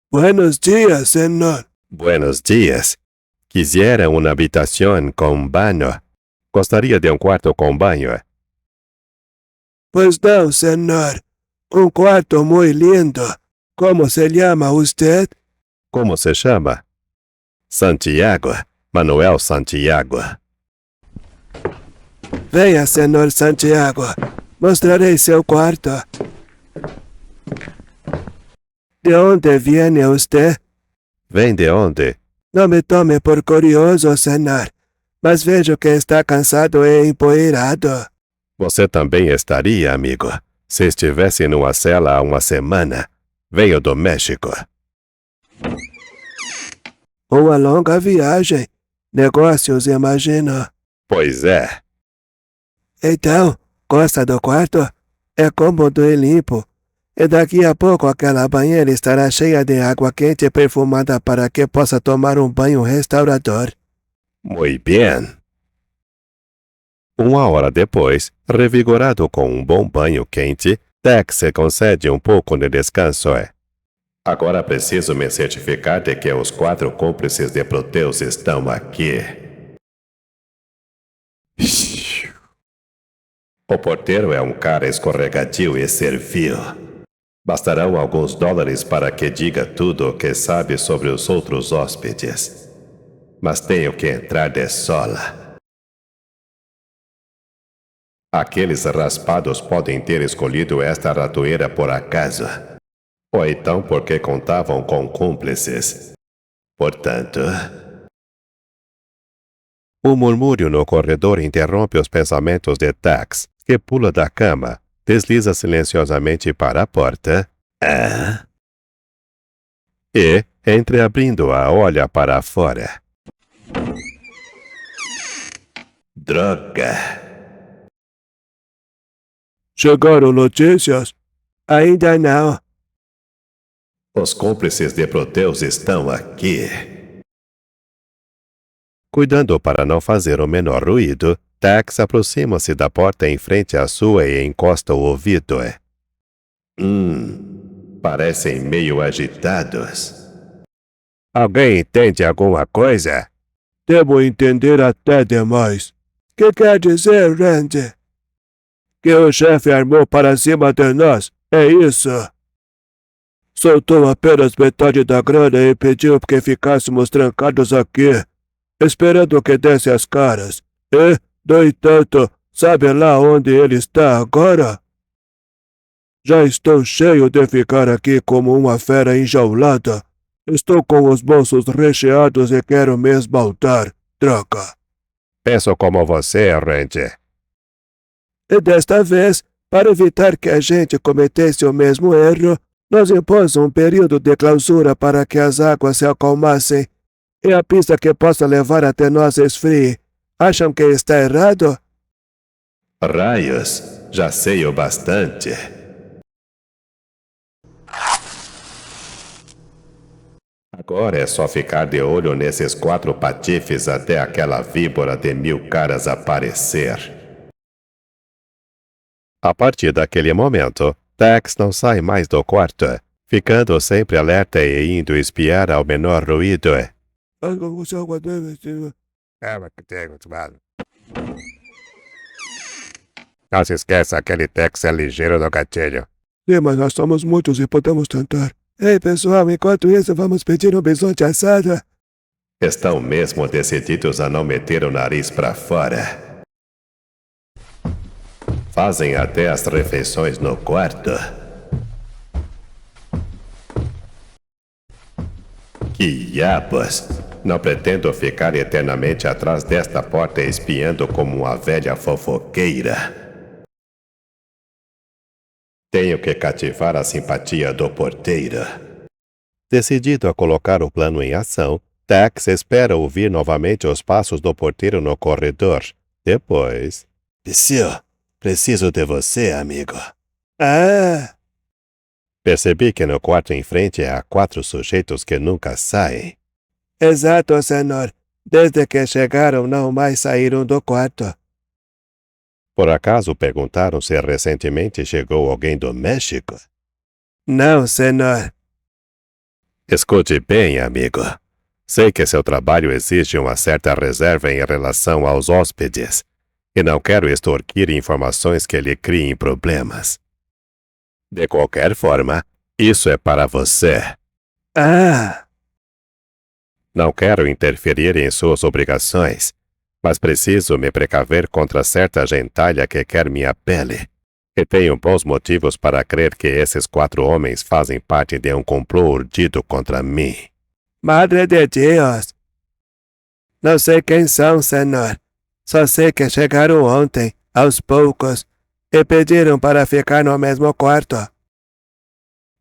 Buenos dias, senhor. Buenos dias. Quisiera una habitación con baño. Gostaria de um quarto com banho. Pois não, senhor. Um quarto muito lindo. Como se chama usted? Como se chama? Santiago. Manuel Santiago. Venha, senhor Santiago. Mostrarei seu quarto. De onde viene usted? Vem de onde? Não me tome por curioso, senhor, mas vejo que está cansado e empoeirado. Você também estaria, amigo, se estivesse numa cela há uma semana. Venho do México. Uma longa viagem. Negócios, imagino. Pois é. Então, gosta do quarto? É cômodo e limpo. E daqui a pouco aquela banheira estará cheia de água quente e perfumada para que possa tomar um banho restaurador. Muito bem. Uma hora depois, revigorado com um bom banho quente, Tex se concede um pouco de descanso. Agora preciso me certificar de que os 4 cúmplices de Proteus estão aqui. O porteiro é um cara escorregadio e servil. Bastarão alguns dólares para que diga tudo o que sabe sobre os outros hóspedes. Mas tenho que entrar de sola. Aqueles raspados podem ter escolhido esta ratoeira por acaso. Ou então porque contavam com cúmplices. Portanto... O murmúrio no corredor interrompe os pensamentos de Tex, que pula da cama, desliza silenciosamente para a porta e, entreabrindo-a, olha para fora. Droga! Chegaram notícias? Ainda não. Os cúmplices de Proteus estão aqui. Cuidando para não fazer o menor ruído, Tex aproxima-se da porta em frente à sua e encosta o ouvido. Parecem meio agitados. Alguém entende alguma coisa? Devo entender até demais. Que quer dizer, Randy? Que o chefe armou para cima de nós, é isso? Soltou apenas metade da grana e pediu que ficássemos trancados aqui, esperando que desse as caras. E, no entanto, sabe lá onde ele está agora? Já estou cheio de ficar aqui como uma fera enjaulada. Estou com os bolsos recheados e quero me esbaltar, troca. Penso como você, Randy. E desta vez, para evitar que a gente cometesse o mesmo erro, nós impomos um período de clausura para que as águas se acalmassem e a pista que possa levar até nós esfrie. Acham que está errado? Raios, já sei o bastante. Agora é só ficar de olho nesses 4 patifes até aquela víbora de 1000 caras aparecer. A partir daquele momento, Tex não sai mais do quarto, ficando sempre alerta e indo espiar ao menor ruído. Não se esqueça, aquele Tex é ligeiro no gatilho. Sim, mas nós somos muitos e podemos tentar. Ei, pessoal, enquanto isso, vamos pedir um bisonte assado. Estão mesmo decididos a não meter o nariz para fora. Fazem até as refeições no quarto. Que diabos! Não pretendo ficar eternamente atrás desta porta espiando como uma velha fofoqueira. Tenho que cativar a simpatia do porteiro. Decidido a colocar o plano em ação, Tex espera ouvir novamente os passos do porteiro no corredor. Depois... Psyu, preciso de você, amigo. Ah! Percebi que no quarto em frente há 4 sujeitos que nunca saem. Exato, senhor. Desde que chegaram, não mais saíram do quarto. Por acaso perguntaram se recentemente chegou alguém do México? Não, senhor. Escute bem, amigo. Sei que seu trabalho exige uma certa reserva em relação aos hóspedes, e não quero extorquir informações que lhe criem problemas. De qualquer forma, isso é para você. Ah! Não quero interferir em suas obrigações, mas preciso me precaver contra certa gentalha que quer minha pele. E tenho bons motivos para crer que esses 4 homens fazem parte de um complô urdido contra mim. Madre de Deus! Não sei quem são, senhor. Só sei que chegaram ontem, aos poucos, e pediram para ficar no mesmo quarto.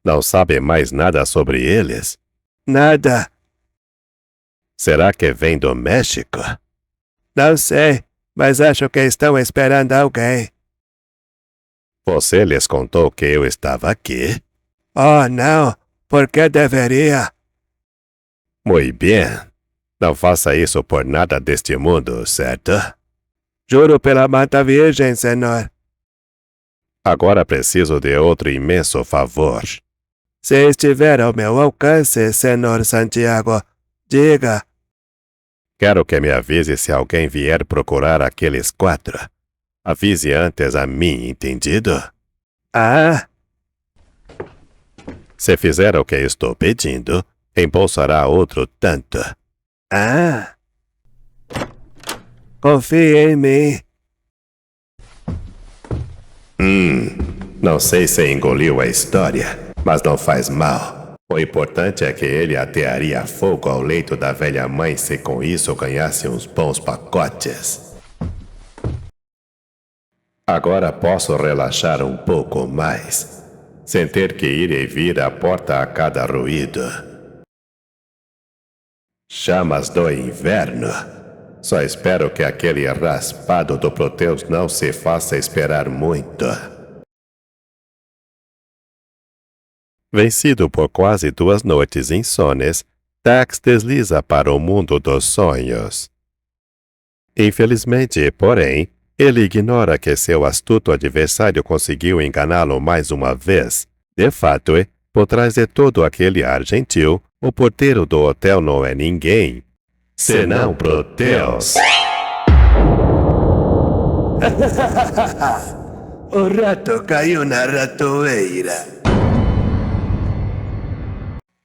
Não sabe mais nada sobre eles? Nada. Será que vem do México? Não sei, mas acho que estão esperando alguém. Você lhes contou que eu estava aqui? Oh, não. Por que deveria? Muito bem. Não faça isso por nada deste mundo, certo? Juro pela Mata Virgem, senhor. Agora preciso de outro imenso favor. Se estiver ao meu alcance, senhor Santiago, diga. Quero que me avise se alguém vier procurar aqueles 4. Avise antes a mim, entendido? Ah? Se fizer o que estou pedindo, embolsará outro tanto. Ah? Confie em mim. Não sei se engoliu a história, mas não faz mal. O importante é que ele atearia fogo ao leito da velha mãe se com isso ganhasse uns bons pacotes. Agora posso relaxar um pouco mais, sem ter que ir e vir à porta a cada ruído. Chamas do inverno. Só espero que aquele raspado do Proteus não se faça esperar muito. Vencido por quase 2 noites insones, Tex desliza para o mundo dos sonhos. Infelizmente, porém, ele ignora que seu astuto adversário conseguiu enganá-lo mais uma vez. De fato, por trás de todo aquele ar gentil, o porteiro do hotel não é ninguém, senão Proteus. O rato caiu na ratoeira.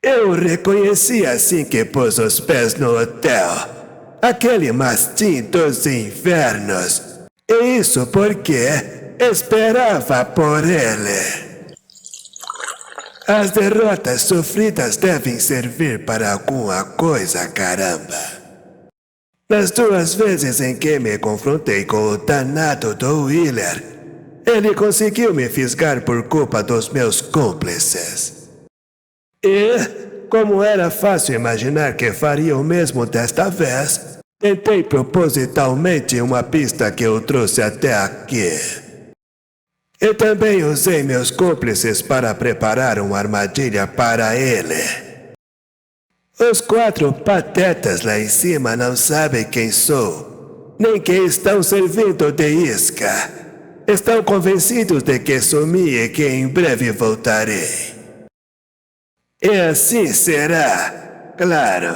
Eu reconheci assim que pus os pés no hotel. Aquele mastim dos invernos. E isso porque esperava por ele. As derrotas sofridas devem servir para alguma coisa, caramba. Nas 2 vezes em que me confrontei com o danado do Wheeler, ele conseguiu me fisgar por culpa dos meus cúmplices. E, como era fácil imaginar que faria o mesmo desta vez, tentei propositalmente uma pista que o trouxe até aqui. E também usei meus cúmplices para preparar uma armadilha para ele. Os 4 patetas lá em cima não sabem quem sou, nem que estão servindo de isca. Estão convencidos de que sumi e que em breve voltarei. E assim será, claro.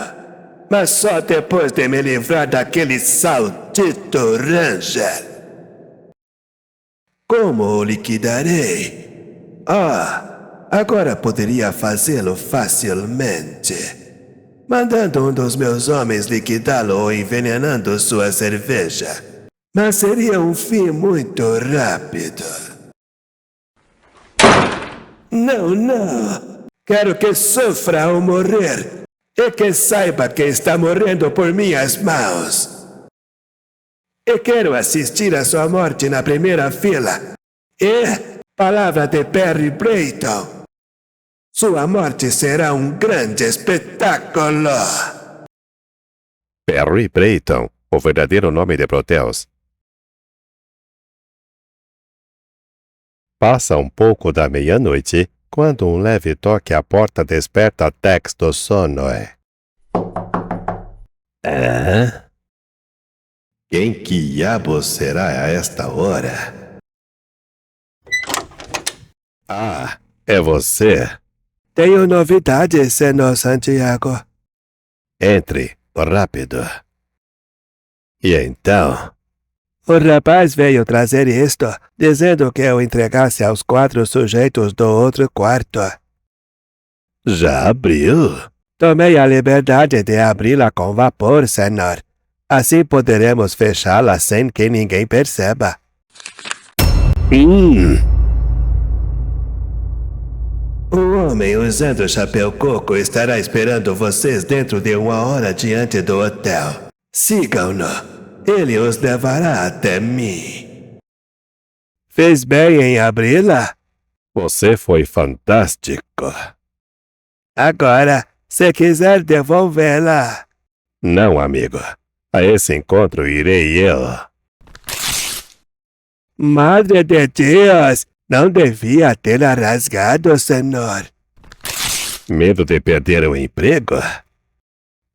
Mas só depois de me livrar daquele Saltito Ranger. Como o liquidarei? Agora poderia fazê-lo facilmente. Mandando um dos meus homens liquidá-lo ou envenenando sua cerveja. Mas seria um fim muito rápido. Não. Quero que sofra ao morrer. E que saiba que está morrendo por minhas mãos. E quero assistir a sua morte na primeira fila. E, palavra de Perry Brayton, sua morte será um grande espetáculo. Perry Brayton, o verdadeiro nome de Proteus. Passa um pouco da meia-noite, quando um leve toque à porta desperta Tex do sono. Quem que diabos será a esta hora? Ah, é você. Tenho novidades, senhor Santiago. Entre, rápido. E então? O rapaz veio trazer isto, dizendo que eu entregasse aos 4 sujeitos do outro quarto. Já abriu? Tomei a liberdade de abri-la com vapor, senhor. Assim poderemos fechá-la sem que ninguém perceba. O homem usando chapéu coco estará esperando vocês dentro de 1 hora diante do hotel. Sigam-no. Ele os levará até mim. Fez bem em abri-la? Você foi fantástico. Agora, se quiser devolvê-la. Não, amigo. A esse encontro irei eu. Madre de Deus! Não devia tê-la rasgado, senhor. Medo de perder o emprego?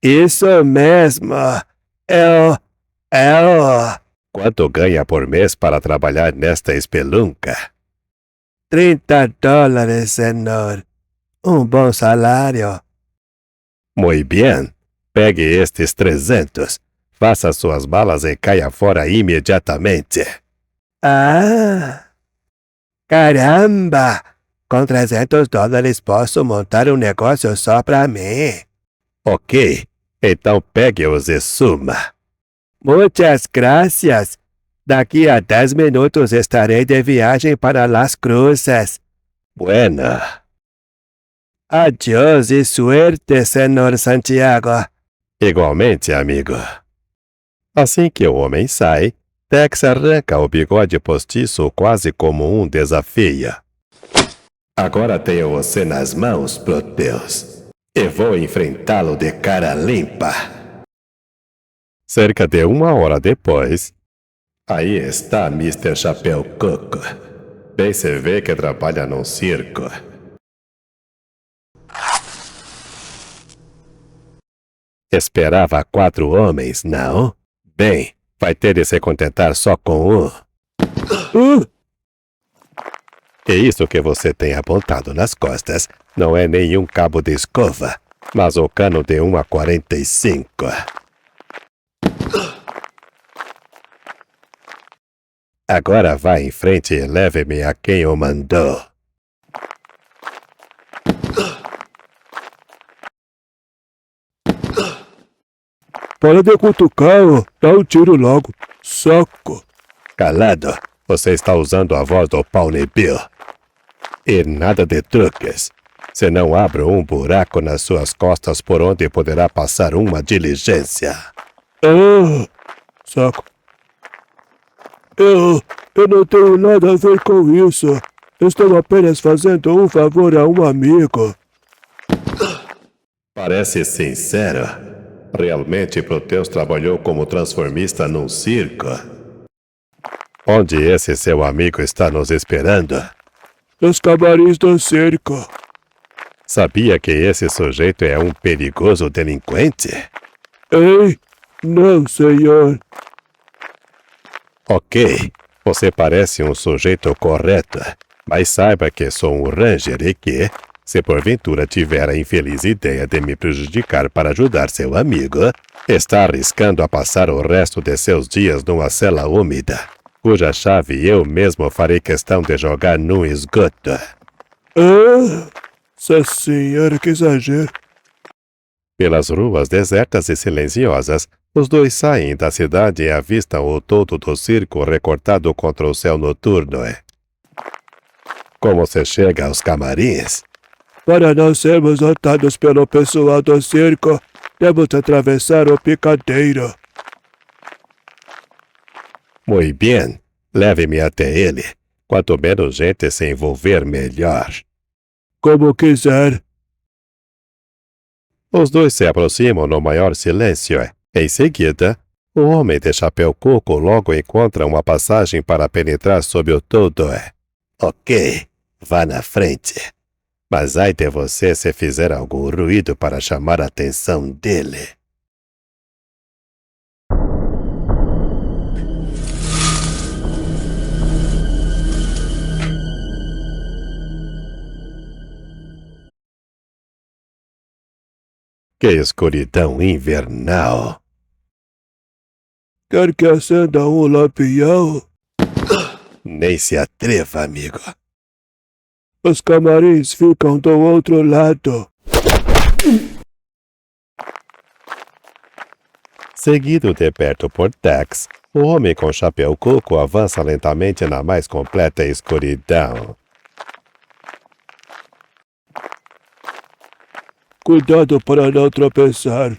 Isso mesmo. Eu... Quanto ganha por mês para trabalhar nesta espelunca? $30, senhor. Um bom salário. Muito bem. Pegue estes 300. Faça suas malas e caia fora imediatamente. Ah! Caramba! Com $300 posso montar um negócio só pra mim. Ok. Então pegue-os e suma. Muitas graças. Daqui a 10 minutos estarei de viagem para Las Cruces. Buena. Adiós e suerte, senhor Santiago. Igualmente, amigo. Assim que o homem sai, Tex arranca o bigode postiço quase como um desafio. Agora tenho você nas mãos, Proteus. E vou enfrentá-lo de cara limpa. Cerca de 1 hora depois, aí está Mr. Chapéu Coco. Bem se vê que trabalha num circo. Esperava 4 homens, não? Bem, vai ter de se contentar só com um. E isso que você tem apontado nas costas não é nenhum cabo de escova, mas o cano de 1,45. Agora vá em frente e leve-me a quem o mandou. Para de cutucar-o. Dá um tiro logo. Saco. Calado, você está usando a voz do Pawnee Bill. E nada de truques. Senão abro um buraco nas suas costas por onde poderá passar uma diligência. Saco. Eu não tenho nada a ver com isso. Estou apenas fazendo um favor a um amigo. Parece sincero. Realmente Proteus trabalhou como transformista num circo. Onde esse seu amigo está nos esperando? Nos camarins do circo. Sabia que esse sujeito é um perigoso delinquente? Ei, não, senhor. Ok, você parece um sujeito correto, mas saiba que sou um ranger e que, se porventura tiver a infeliz ideia de me prejudicar para ajudar seu amigo, está arriscando a passar o resto de seus dias numa cela úmida, cuja chave eu mesmo farei questão de jogar num esgoto. Essa senhora, que exagero. Pelas ruas desertas e silenciosas, os dois saem da cidade e avistam o todo do circo recortado contra o céu noturno. Como se chega aos camarins? Para não sermos notados pelo pessoal do circo, temos de atravessar o picadeiro. Muito bem, leve-me até ele. Quanto menos gente se envolver, melhor. Como quiser. Os dois se aproximam no maior silêncio Em seguida, o homem de chapéu coco logo encontra uma passagem para penetrar sob o todo. Ok, vá na frente. Mas ai de você se fizer algum ruído para chamar a atenção dele. Que escuridão invernal! Quer que acenda um lampião? Nem se atreva, amigo. Os camarins ficam do outro lado. Seguido de perto por Tex, o homem com chapéu coco avança lentamente na mais completa escuridão. Cuidado para não tropeçar.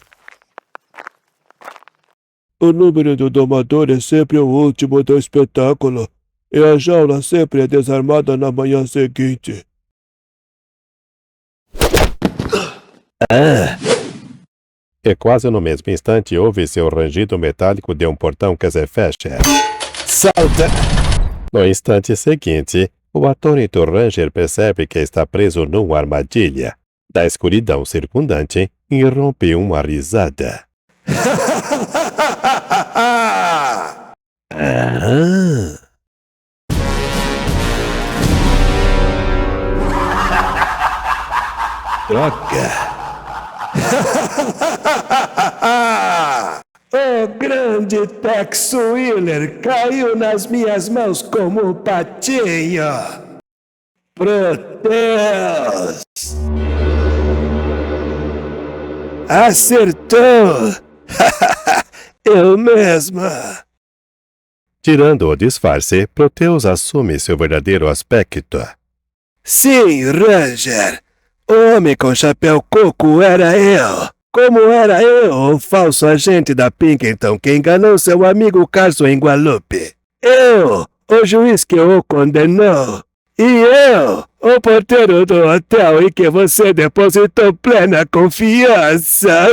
O número do domador é sempre o último do espetáculo, e a jaula sempre é desarmada na manhã seguinte. E quase no mesmo instante ouve-se o rangido metálico de um portão que se fecha. Salta! No instante seguinte, o atônito Ranger percebe que está preso numa armadilha. Da escuridão circundante, irrompe uma risada. Droga! O grande Tex Wheeler caiu nas minhas mãos como um patinho. Proteus! Acertou! Eu mesma! Tirando o disfarce, Proteus assume seu verdadeiro aspecto. Sim, Ranger! O homem com chapéu coco era eu! Como era eu, o falso agente da Pinkerton que enganou seu amigo Carson em Guadalupe? Eu, o juiz que o condenou! E eu, o porteiro do hotel em que você depositou plena confiança!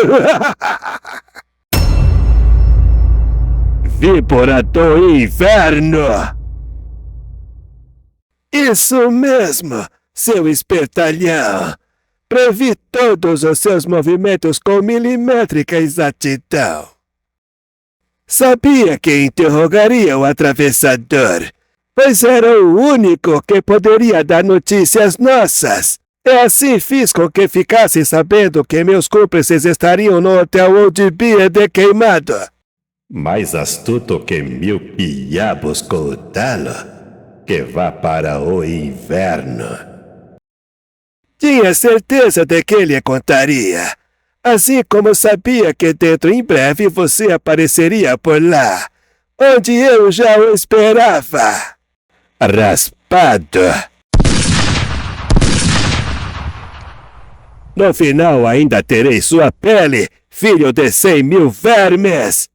Víbora do inverno! Isso mesmo, seu espertalhão! Previ todos os seus movimentos com milimétrica exatidão. Sabia que interrogaria o atravessador, pois era o único que poderia dar notícias nossas. E assim fiz com que ficasse sabendo que meus cúmplices estariam no hotel Old Beer de queimado. Mais astuto que 1000 diabos com o talo, que vá para o inverno. Tinha certeza de que ele contaria. Assim como sabia que dentro em breve você apareceria por lá, onde eu já o esperava. Raspado! No final ainda terei sua pele, filho de 100.000 vermes.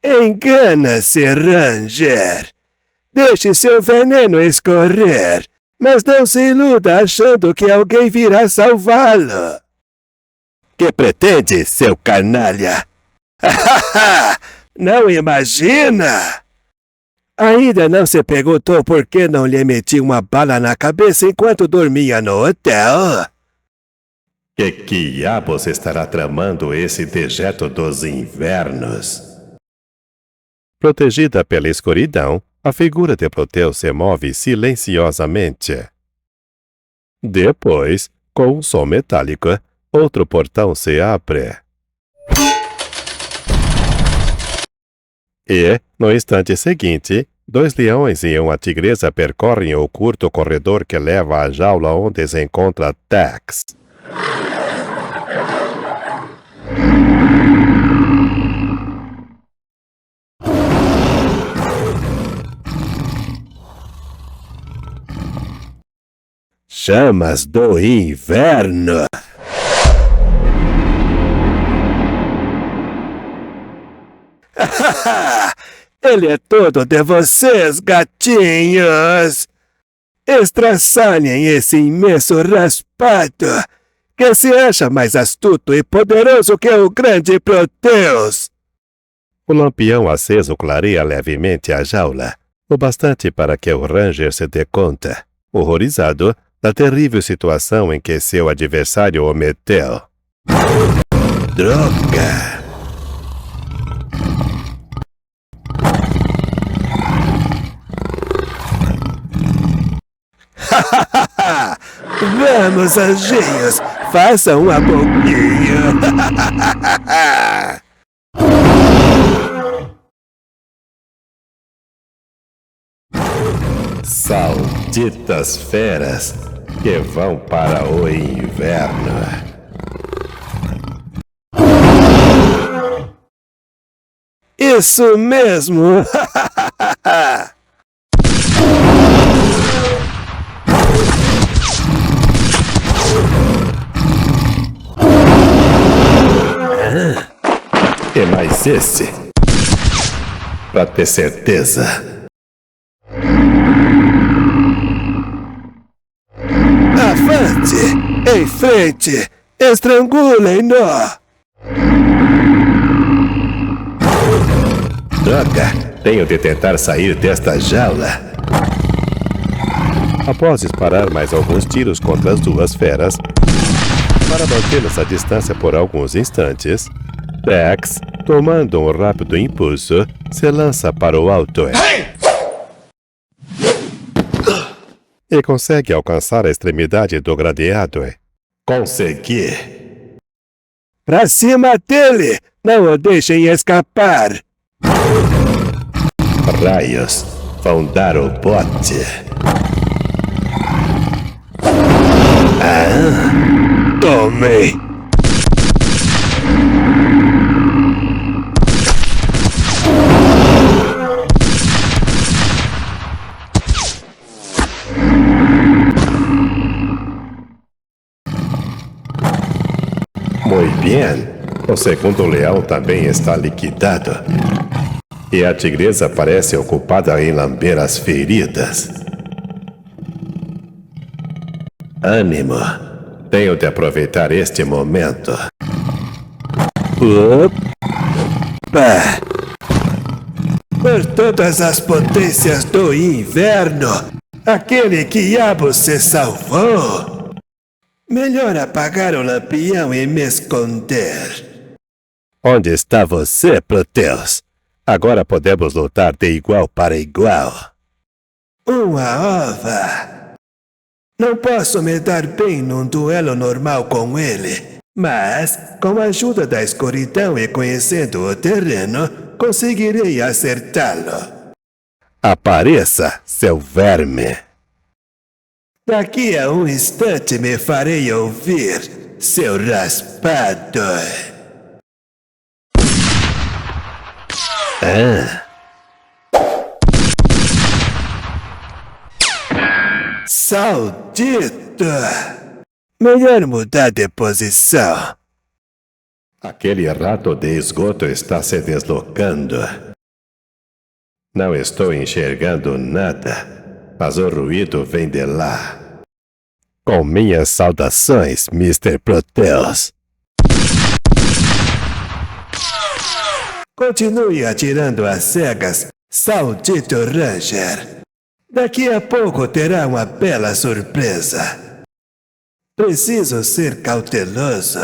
Engana-se, Ranger. Deixe seu veneno escorrer. Mas não se iluda achando que alguém virá salvá-lo. Que pretende, seu canalha? Não imagina? Ainda não se perguntou por que não lhe meti uma bala na cabeça enquanto dormia no hotel? Que diabos estará tramando esse dejeto dos invernos? Protegida pela escuridão, a figura de Proteus se move silenciosamente. Depois, com um som metálico, outro portão se abre. E, no instante seguinte, 2 leões e uma tigresa percorrem o curto corredor que leva à jaula onde se encontra Tex. Chamas do inverno! Ele é todo de vocês, gatinhos! Estraçalhem esse imenso raspado, que se acha mais astuto e poderoso que o grande Proteus. O lampião aceso clareia levemente a jaula, o bastante para que o Ranger se dê conta, horrorizado, da terrível situação em que seu adversário o meteu. Droga! Vamos, anjinhos, façam uma boquinha. Salditas feras que vão para o inverno. Isso mesmo! E mais esse, pra ter certeza. Avante! Em frente! Estrangulem-no! Droga, tenho de tentar sair desta jaula. Após disparar mais alguns tiros contra as duas feras, para mantê-las à distância por alguns instantes, Tex, tomando um rápido impulso, se lança para o alto e consegue alcançar a extremidade do gradeado. Consegui! Pra cima dele! Não o deixem escapar! Raios, vão dar o bote. Tomei! Muito bem, o segundo leão também está liquidado. E a tigresa parece ocupada em lamber as feridas. Ânimo, tenho de aproveitar este momento. Opa! Por todas as potências do inverno, aquele diabo se salvou. Melhor apagar o lampião e me esconder. Onde está você, Proteus? Agora podemos lutar de igual para igual. Uma ova! Não posso me dar bem num duelo normal com ele, mas, com a ajuda da escuridão e conhecendo o terreno, conseguirei acertá-lo. Apareça, seu verme! Daqui a um instante me farei ouvir, seu raspado. Saldito! Melhor mudar de posição. Aquele rato de esgoto está se deslocando. Não estou enxergando nada, mas o ruído vem de lá. Com minhas saudações, Mr. Proteus. Continue atirando às cegas, Saldito Ranger. Daqui a pouco terá uma bela surpresa. Preciso ser cauteloso.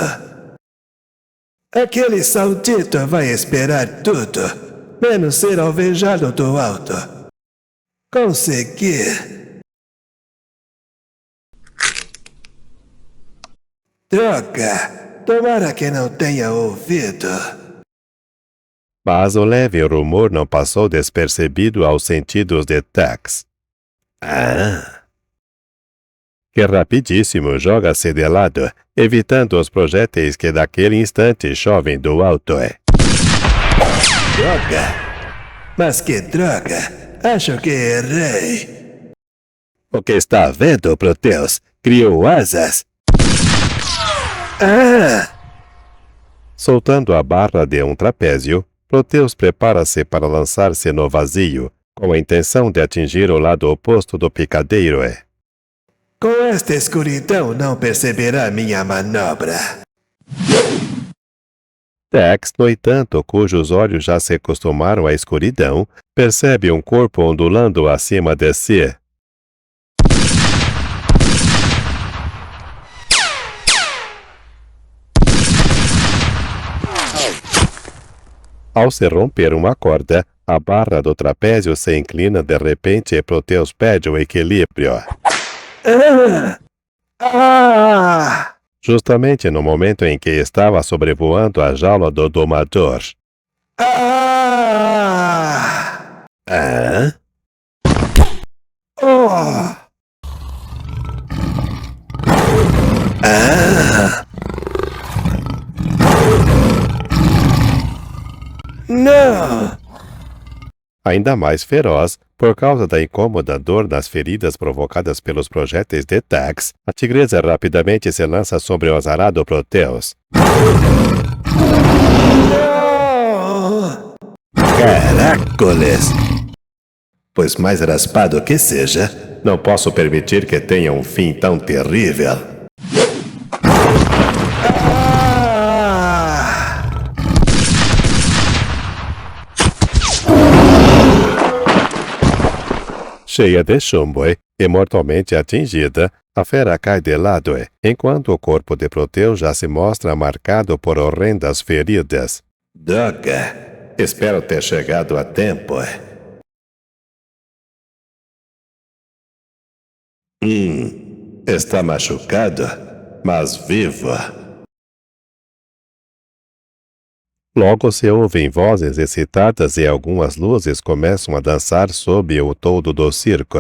Aquele Saldito vai esperar tudo, menos ser alvejado do alto. Consegui. Droga! Tomara que não tenha ouvido. Mas o leve rumor não passou despercebido aos sentidos de Tex. Que rapidíssimo joga-se de lado, evitando os projéteis que daquele instante chovem do alto. Droga! Mas que droga! Acho que errei. O que está vendo, Proteus? Criou asas. Soltando a barra de um trapézio, Proteus prepara-se para lançar-se no vazio, com a intenção de atingir o lado oposto do picadeiro. Com esta escuridão não perceberá minha manobra. Tex, no entanto, cujos olhos já se acostumaram à escuridão, percebe um corpo ondulando acima de si. Ao se romper uma corda, a barra do trapézio se inclina de repente e Proteus perde o equilíbrio. Justamente no momento em que estava sobrevoando a jaula do domador. Não! Ainda mais feroz, por causa da incômoda dor nas feridas provocadas pelos projéteis de Tex, a tigresa rapidamente se lança sobre o azarado Proteus. Caracoles! Pois mais raspado que seja, Não posso permitir que tenha um fim tão terrível. Cheia de chumbo e mortalmente atingida, a fera cai de lado, enquanto o corpo de Proteus já se mostra marcado por horrendas feridas. Droga! Espero ter chegado a tempo. Está machucado, mas vivo. Logo se ouvem vozes excitadas e algumas luzes começam a dançar sob o toldo do circo.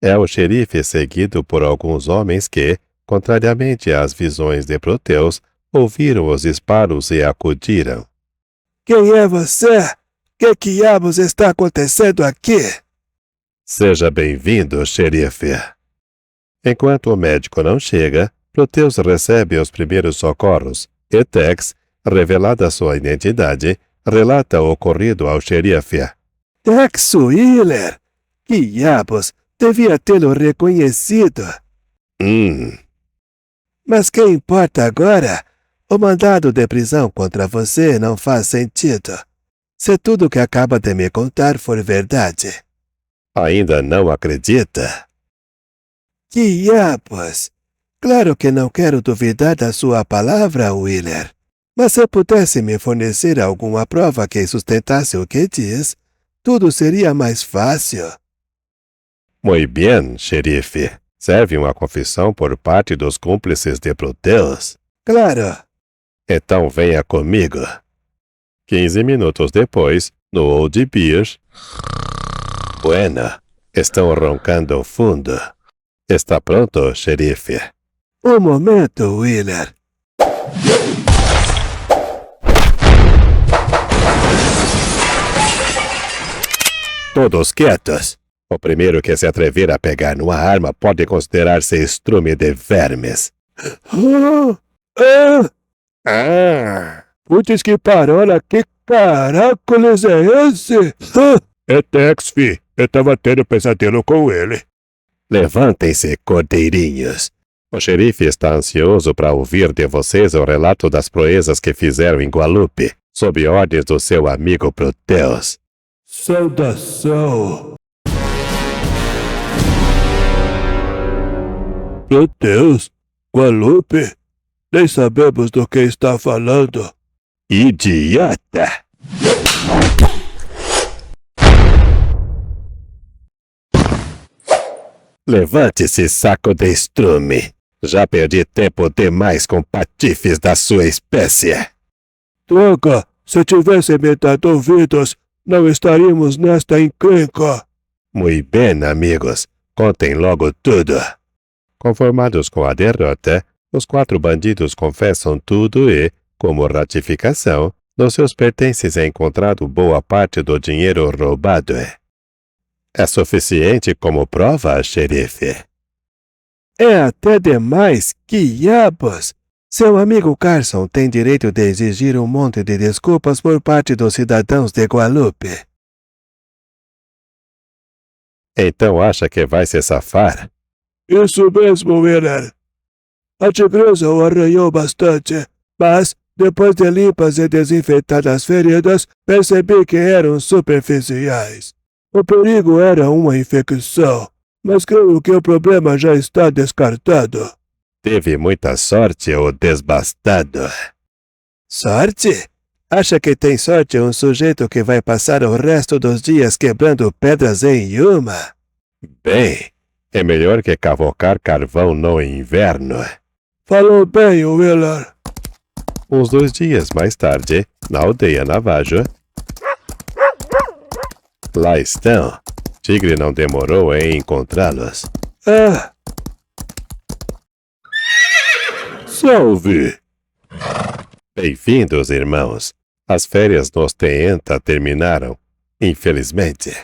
É o xerife seguido por alguns homens que, contrariamente às visões de Proteus, ouviram os disparos e acudiram. Quem é você? Que diabos está acontecendo aqui? Seja bem-vindo, xerife. Enquanto o médico não chega, Proteus recebe os primeiros socorros e Tex, revelada sua identidade, relata o ocorrido ao xerife. Tex Wheeler! Que diabos! Devia tê-lo reconhecido. Mas que importa agora? O mandado de prisão contra você não faz sentido. Se tudo que acaba de me contar for verdade. Ainda não acredita? Que diabos! Claro que não quero duvidar da sua palavra, Wheeler. Mas se pudesse me fornecer alguma prova que sustentasse o que diz, tudo seria mais fácil. Muito bem, xerife. Serve uma confissão por parte dos cúmplices de Proteus? Claro. Então venha comigo. 15 minutos depois, no Old Beer. Bueno, estão roncando fundo. Está pronto, xerife? Um momento, Wheeler. Todos quietos. O primeiro que se atrever a pegar numa arma pode considerar-se estrume de vermes. Putz que parola, que caracoles é esse? É Tex, fi. Eu tava tendo pesadelo com ele. Levantem-se, cordeirinhos. O xerife está ansioso para ouvir de vocês o relato das proezas que fizeram em Guadalupe, sob ordens do seu amigo Proteus. Saudação! Proteus? Guadalupe? Nem sabemos do que está falando. Idiota! Levante-se, saco de estrume. Já perdi tempo demais com patifes da sua espécie. Droga! Se tivesse me dado ouvidos, não estaríamos nesta encrenca. Muito bem, amigos. Contem logo tudo. Conformados com a derrota, os 4 bandidos confessam tudo e, como ratificação, nos seus pertences é encontrado boa parte do dinheiro roubado. É suficiente como prova, xerife? É até demais, que diabos! Seu amigo Carson tem direito de exigir um monte de desculpas por parte dos cidadãos de Guadalupe. Então acha que vai se safar? Isso mesmo, Wheeler. A tigresa o arranhou bastante, mas, depois de limpas e desinfetadas as feridas, percebi que eram superficiais. O perigo era uma infecção, mas creio que o problema já está descartado. Teve muita sorte, o desbastado. Sorte? Acha que tem sorte um sujeito que vai passar o resto dos dias quebrando pedras em Yuma? Bem, é melhor que cavocar carvão no inverno. Falou bem, Wheeler. Uns 2 dias mais tarde, na aldeia Navajo. Lá estão. Tigre não demorou em encontrá-los. Ah! Salve! Bem-vindos, irmãos. As férias nos Teenta terminaram, infelizmente.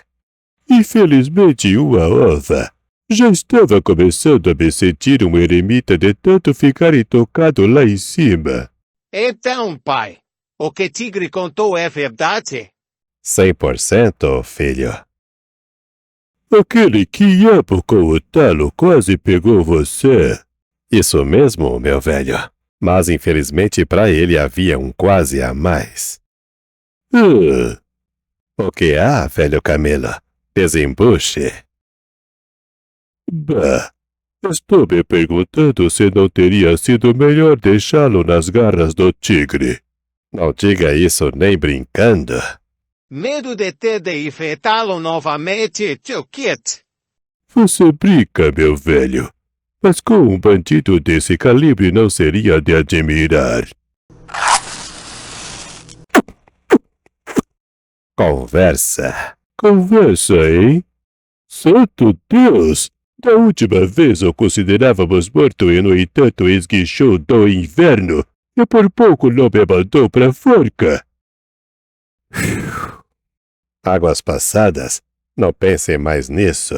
Infelizmente, uma ova. Já estava começando a me sentir um eremita de tanto ficar intocado lá em cima. Então, pai, o que Tigre contou é verdade? 100%, filho. Aquele quiabo com o talo quase pegou você. Isso mesmo, meu velho. Mas infelizmente para ele havia um quase a mais. O que há, velho camelo? Desembuche. Bah, estou me perguntando se não teria sido melhor deixá-lo nas garras do tigre. Não diga isso nem brincando. Medo de ter de enfrentá-lo novamente, tio Kit. Você brinca, meu velho. Mas com um bandido desse calibre não seria de admirar. Conversa. Conversa, hein? Santo Deus! Da última vez o considerávamos morto e, no entanto, esguichou do inverno e por pouco não me mandou pra forca. Águas passadas, não pensem mais nisso.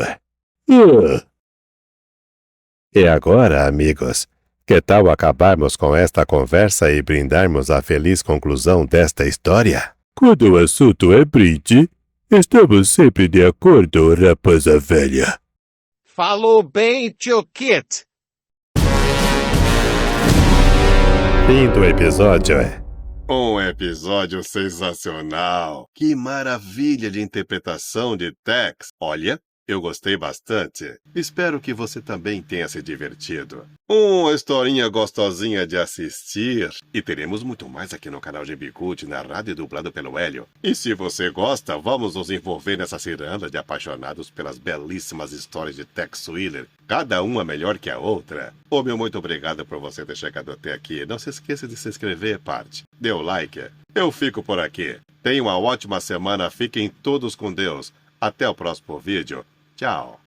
E agora, amigos, que tal acabarmos com esta conversa e brindarmos a feliz conclusão desta história? Quando o assunto é brinde, estamos sempre de acordo, raposa velha. Falou bem, tio Kit. Fim do episódio. Um episódio sensacional. Que maravilha de interpretação de Tex. Olha, eu gostei bastante. Espero que você também tenha se divertido. Uma historinha gostosinha de assistir. E teremos muito mais aqui no canal de Bigood, narrado e dublado pelo Hélio. E se você gosta, vamos nos envolver nessa ciranda de apaixonados pelas belíssimas histórias de Tex Wheeler. Cada uma melhor que a outra. Ô meu, muito obrigado por você ter chegado até aqui. Não se esqueça de se inscrever, parte. Dê o like. Eu fico por aqui. Tenha uma ótima semana. Fiquem todos com Deus. Até o próximo vídeo. Tchau.